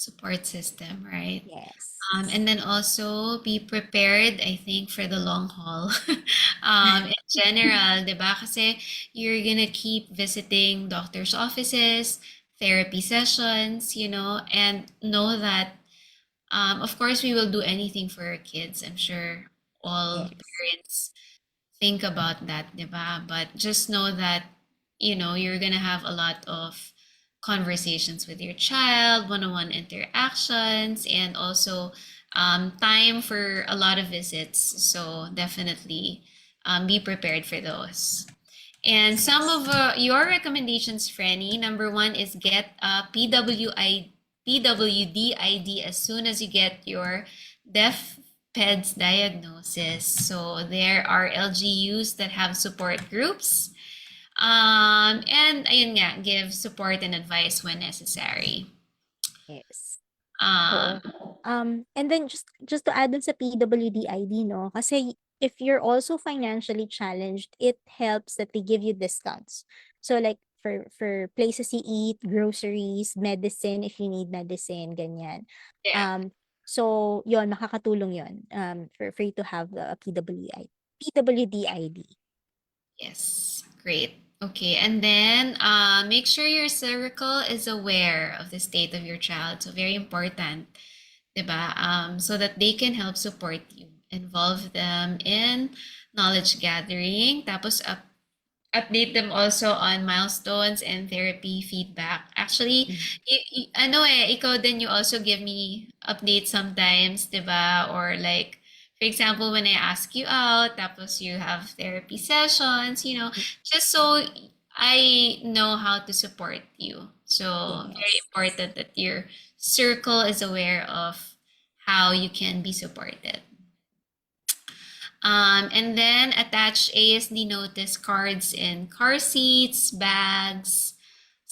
Support system, right? Yes. And then also be prepared, I think, for the long haul. In general, 'di ba? Kasi you're gonna keep visiting doctor's offices, therapy sessions, and know that, of course, we will do anything for our kids. I'm sure all Yes. parents think about that, 'di ba? But just know that, you're gonna have a lot of conversations with your child, one-on-one interactions, and also time for a lot of visits. So definitely be prepared for those. And some of your recommendations, Franny, number one is get a PWD ID as soon as you get your devped's diagnosis. So there are LGUs that have support groups. And ayun nga, give support and advice when necessary. Yes. Um, Oo. And then just to add dun sa PWD ID, no, kasi if you're also financially challenged, it helps that they give you discounts. So like for places you eat, groceries, medicine, if you need medicine, ganyan. yeah. Um, so yon, makakatulong yon for you to have the PWD ID. Yes, great. Okay, and then make sure your circle is aware of the state of your child. So very important, diba? So that they can help support you. Involve them in knowledge gathering. Tapos update them also on milestones and therapy feedback. Actually, Mm. ikaw din, you also give me updates sometimes, 'di ba? Or like, for example, when I ask you out, tapos you have therapy sessions, just so I know how to support you. So, very Yes. important that your circle is aware of how you can be supported. And then attach ASD notice cards in car seats, bags,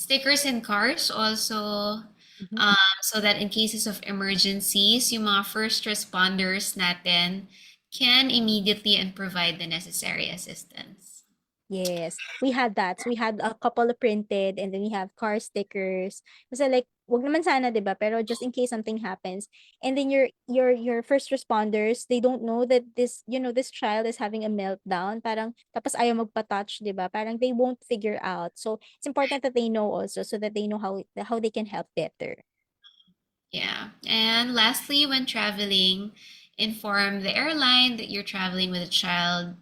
Stickers in cars also, Mhm. so that in cases of emergencies, yung mga first responders natin can immediately and provide the necessary assistance. Yes, we had that. So we had a couple of printed and then we have car stickers. Kasi like, wag naman sana, 'di ba? Pero just in case something happens. And then your first responders, they don't know that this child is having a meltdown. Parang tapos ayaw magpa-touch, 'di ba? Parang they won't figure out. So it's important that they know also so that they know how they can help better. Yeah. And lastly, when traveling, inform the airline that you're traveling with a child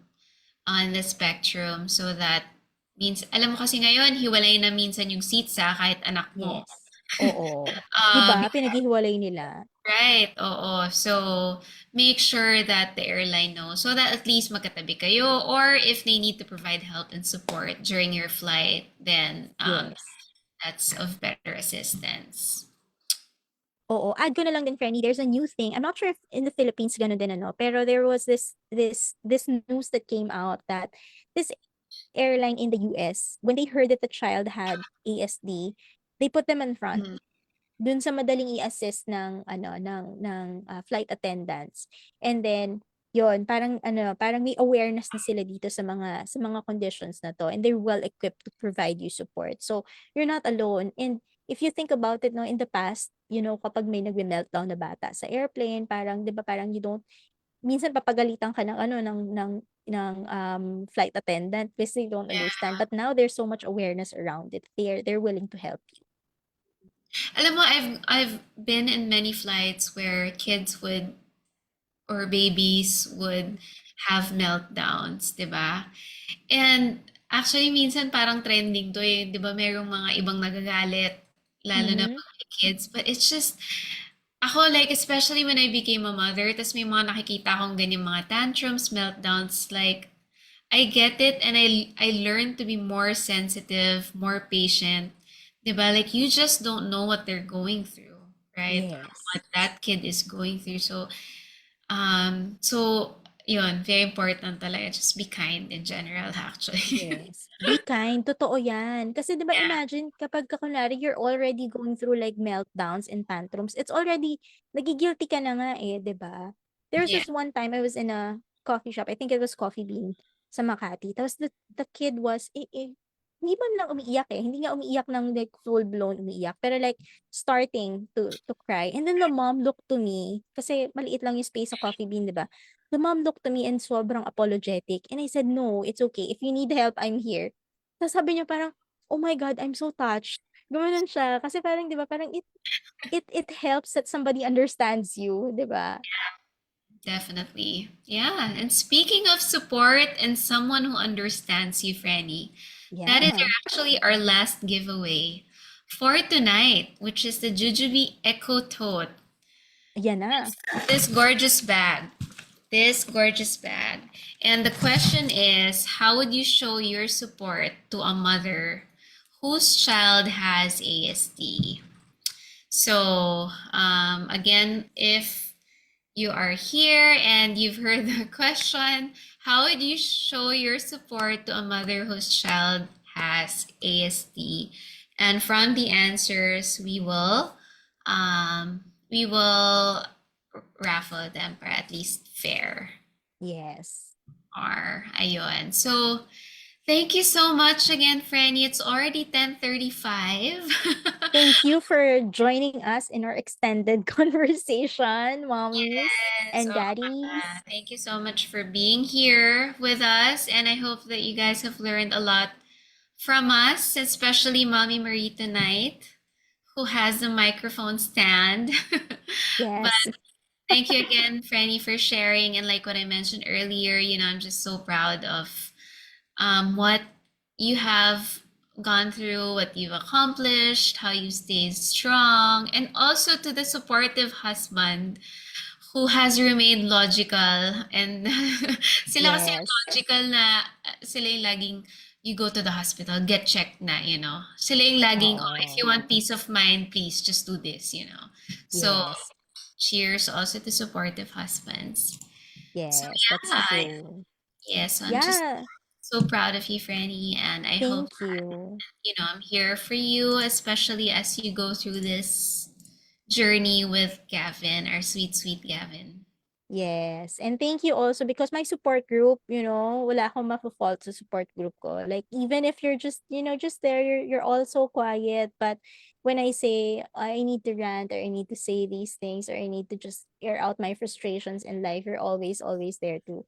on the spectrum so that means, alam mo kasi ngayon, hiwalay na minsan yung seats kahit anak mo. Yes. Oo. 'Di Um, ba? Pinaghihiwalay nila. right, oo. So, make sure that the airline knows so that at least magkatabi kayo or if they need to provide help and support during your flight, then Yes. that's of better assistance. Oo, add ko na lang din, Frenny, there's a new thing. I'm not sure if in the Philippines gano'n din ano, pero there was this news that came out that this airline in the US, when they heard that the child had ASD, they put them in front. Mhm. Dun sa madaling i-assist ng ano, flight attendants. And then, yun, parang may awareness na sila dito sa mga conditions na 'to, and they're well equipped to provide you support. So, you're not alone. And if you think about it 'no, in the past, kapag may nagme-meltdown na bata sa airplane, parang 'di ba, parang you don't minsan papagalitan ka ng ano, ng flight attendant kasi they don't understand. But now there's so much awareness around it. They're willing to help you. Alam mo, I've been in many flights where kids would or babies would have meltdowns, 'di ba? And actually minsan parang trending 'to eh, 'di ba? Merong mga ibang nagagalit lalo na Mhm. mga kids, but it's just ako like especially when I became a mother, tas may mga nakikita akong ganyan mga tantrums, meltdowns, like I get it and I learned to be more sensitive, more patient. 'Di ba? Like you just don't know what they're going through, right? Or Yes. what that kid is going through. So yun, very important talaga. Just be kind in general, actually. Yes. Be kind, totoo 'yan. Kasi 'di ba Yeah, imagine kapagka kunwari you're already going through like meltdowns and tantrums, it's already nagi-guilty ka na nga, eh, 'di ba? There was yeah, this one time I was in a coffee shop, I think it was Coffee Bean sa Makati. Tapos the kid was, hindi man lang umiiyak, eh, hindi nga umiiyak ng like full blown umiiyak, pero like starting to cry. And then the mom looked to me, kasi maliit lang yung space sa Coffee Bean, 'di ba? The mom looked to me and sobrang apologetic, and I said, "No, it's okay. If you need help, I'm here." Tapos sabi niya parang, "Oh my God, I'm so touched." Gumanon siya kasi parang 'di ba, parang it helps that somebody understands you, 'di ba? definitely. Yeah. And speaking of support and someone who understands you, Franny, that is Yeah, actually our last giveaway for tonight, which is the Jujubee Echo Tote. ayan na. This gorgeous bag. This gorgeous bag. And the question is, how would you show your support to a mother whose child has ASD? So, again, if you are here and you've heard the question, how would you show your support to a mother whose child has ASD? And from the answers, we will raffle them or at least fair Yes. are ayun. So thank you so much again, Franny. It's already 10:35. Thank you for joining us in our extended conversation, mommies Yes, and oh, daddies. thank you so much for being here with us, and I hope that you guys have learned a lot from us, especially Mommy Marie tonight, who has the microphone stand. But Yes. thank you again, Franny, for sharing. And like what I mentioned earlier, I'm just so proud of what you have gone through, what you've accomplished, how you stayed strong, and also to the supportive husband who has remained logical and sila kasi yung Yes. logical na sila yung laging you go to the hospital, get checked na. Sila yung laging, oh, if you Oo. want peace of mind, please just do this. So, Yes. cheers also to supportive husbands. So, Yes, that's yeah, true. yes, I'm just Yeah. so proud of you, Franny, and I hope Thank you. I'm here for you, especially as you go through this journey with Gavin, our sweet, sweet Gavin. Yes, and thank you also because my support group, wala akong mafa-fault sa support group ko. Like even if you're just, just there, you're all so quiet, but when I say I need to rant or I need to say these things or I need to just air out my frustrations in life, you're always there to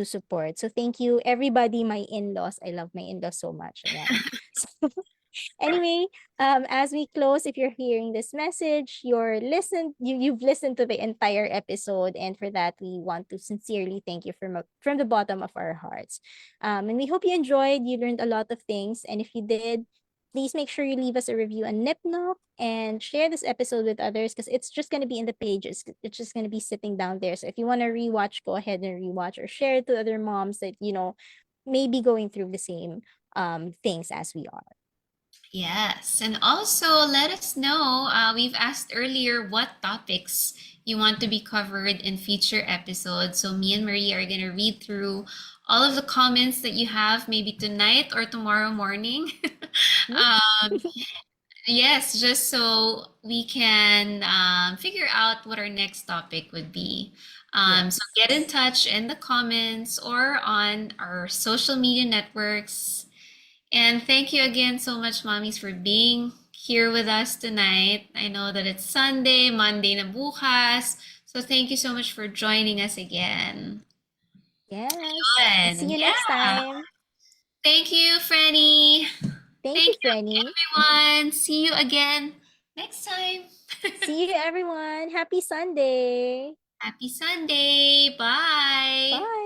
support. So thank you everybody, my in-laws. I love my in-laws so much. Ayan. So anyway, as we close, if you're hearing this message, you've listened to the entire episode, and for that, we want to sincerely thank you from the bottom of our hearts. And we hope you enjoyed. You learned a lot of things, and if you did, please make sure you leave us a review on Nipnoc and share this episode with others because it's just gonna be in the pages. It's just gonna be sitting down there. So if you want to rewatch, go ahead and rewatch or share it to other moms that may be going through the same things as we are. Yes, and also let us know. We've asked earlier what topics you want to be covered in future episodes. So me and Marie are gonna read through all of the comments that you have, maybe tonight or tomorrow morning. Hmm? um, yes, just so we can figure out what our next topic would be. So Yes. get in touch in the comments or on our social media networks. And thank you again so much, mommies, for being here with us tonight. I know that it's Sunday, Monday na bukas. So thank you so much for joining us again. Yes. And see And you next yeah, time. thank you, Franny. Thank you, Thank you, Frenny. everyone. See you again next time. See you, everyone. Happy Sunday. Happy Sunday. Bye. Bye.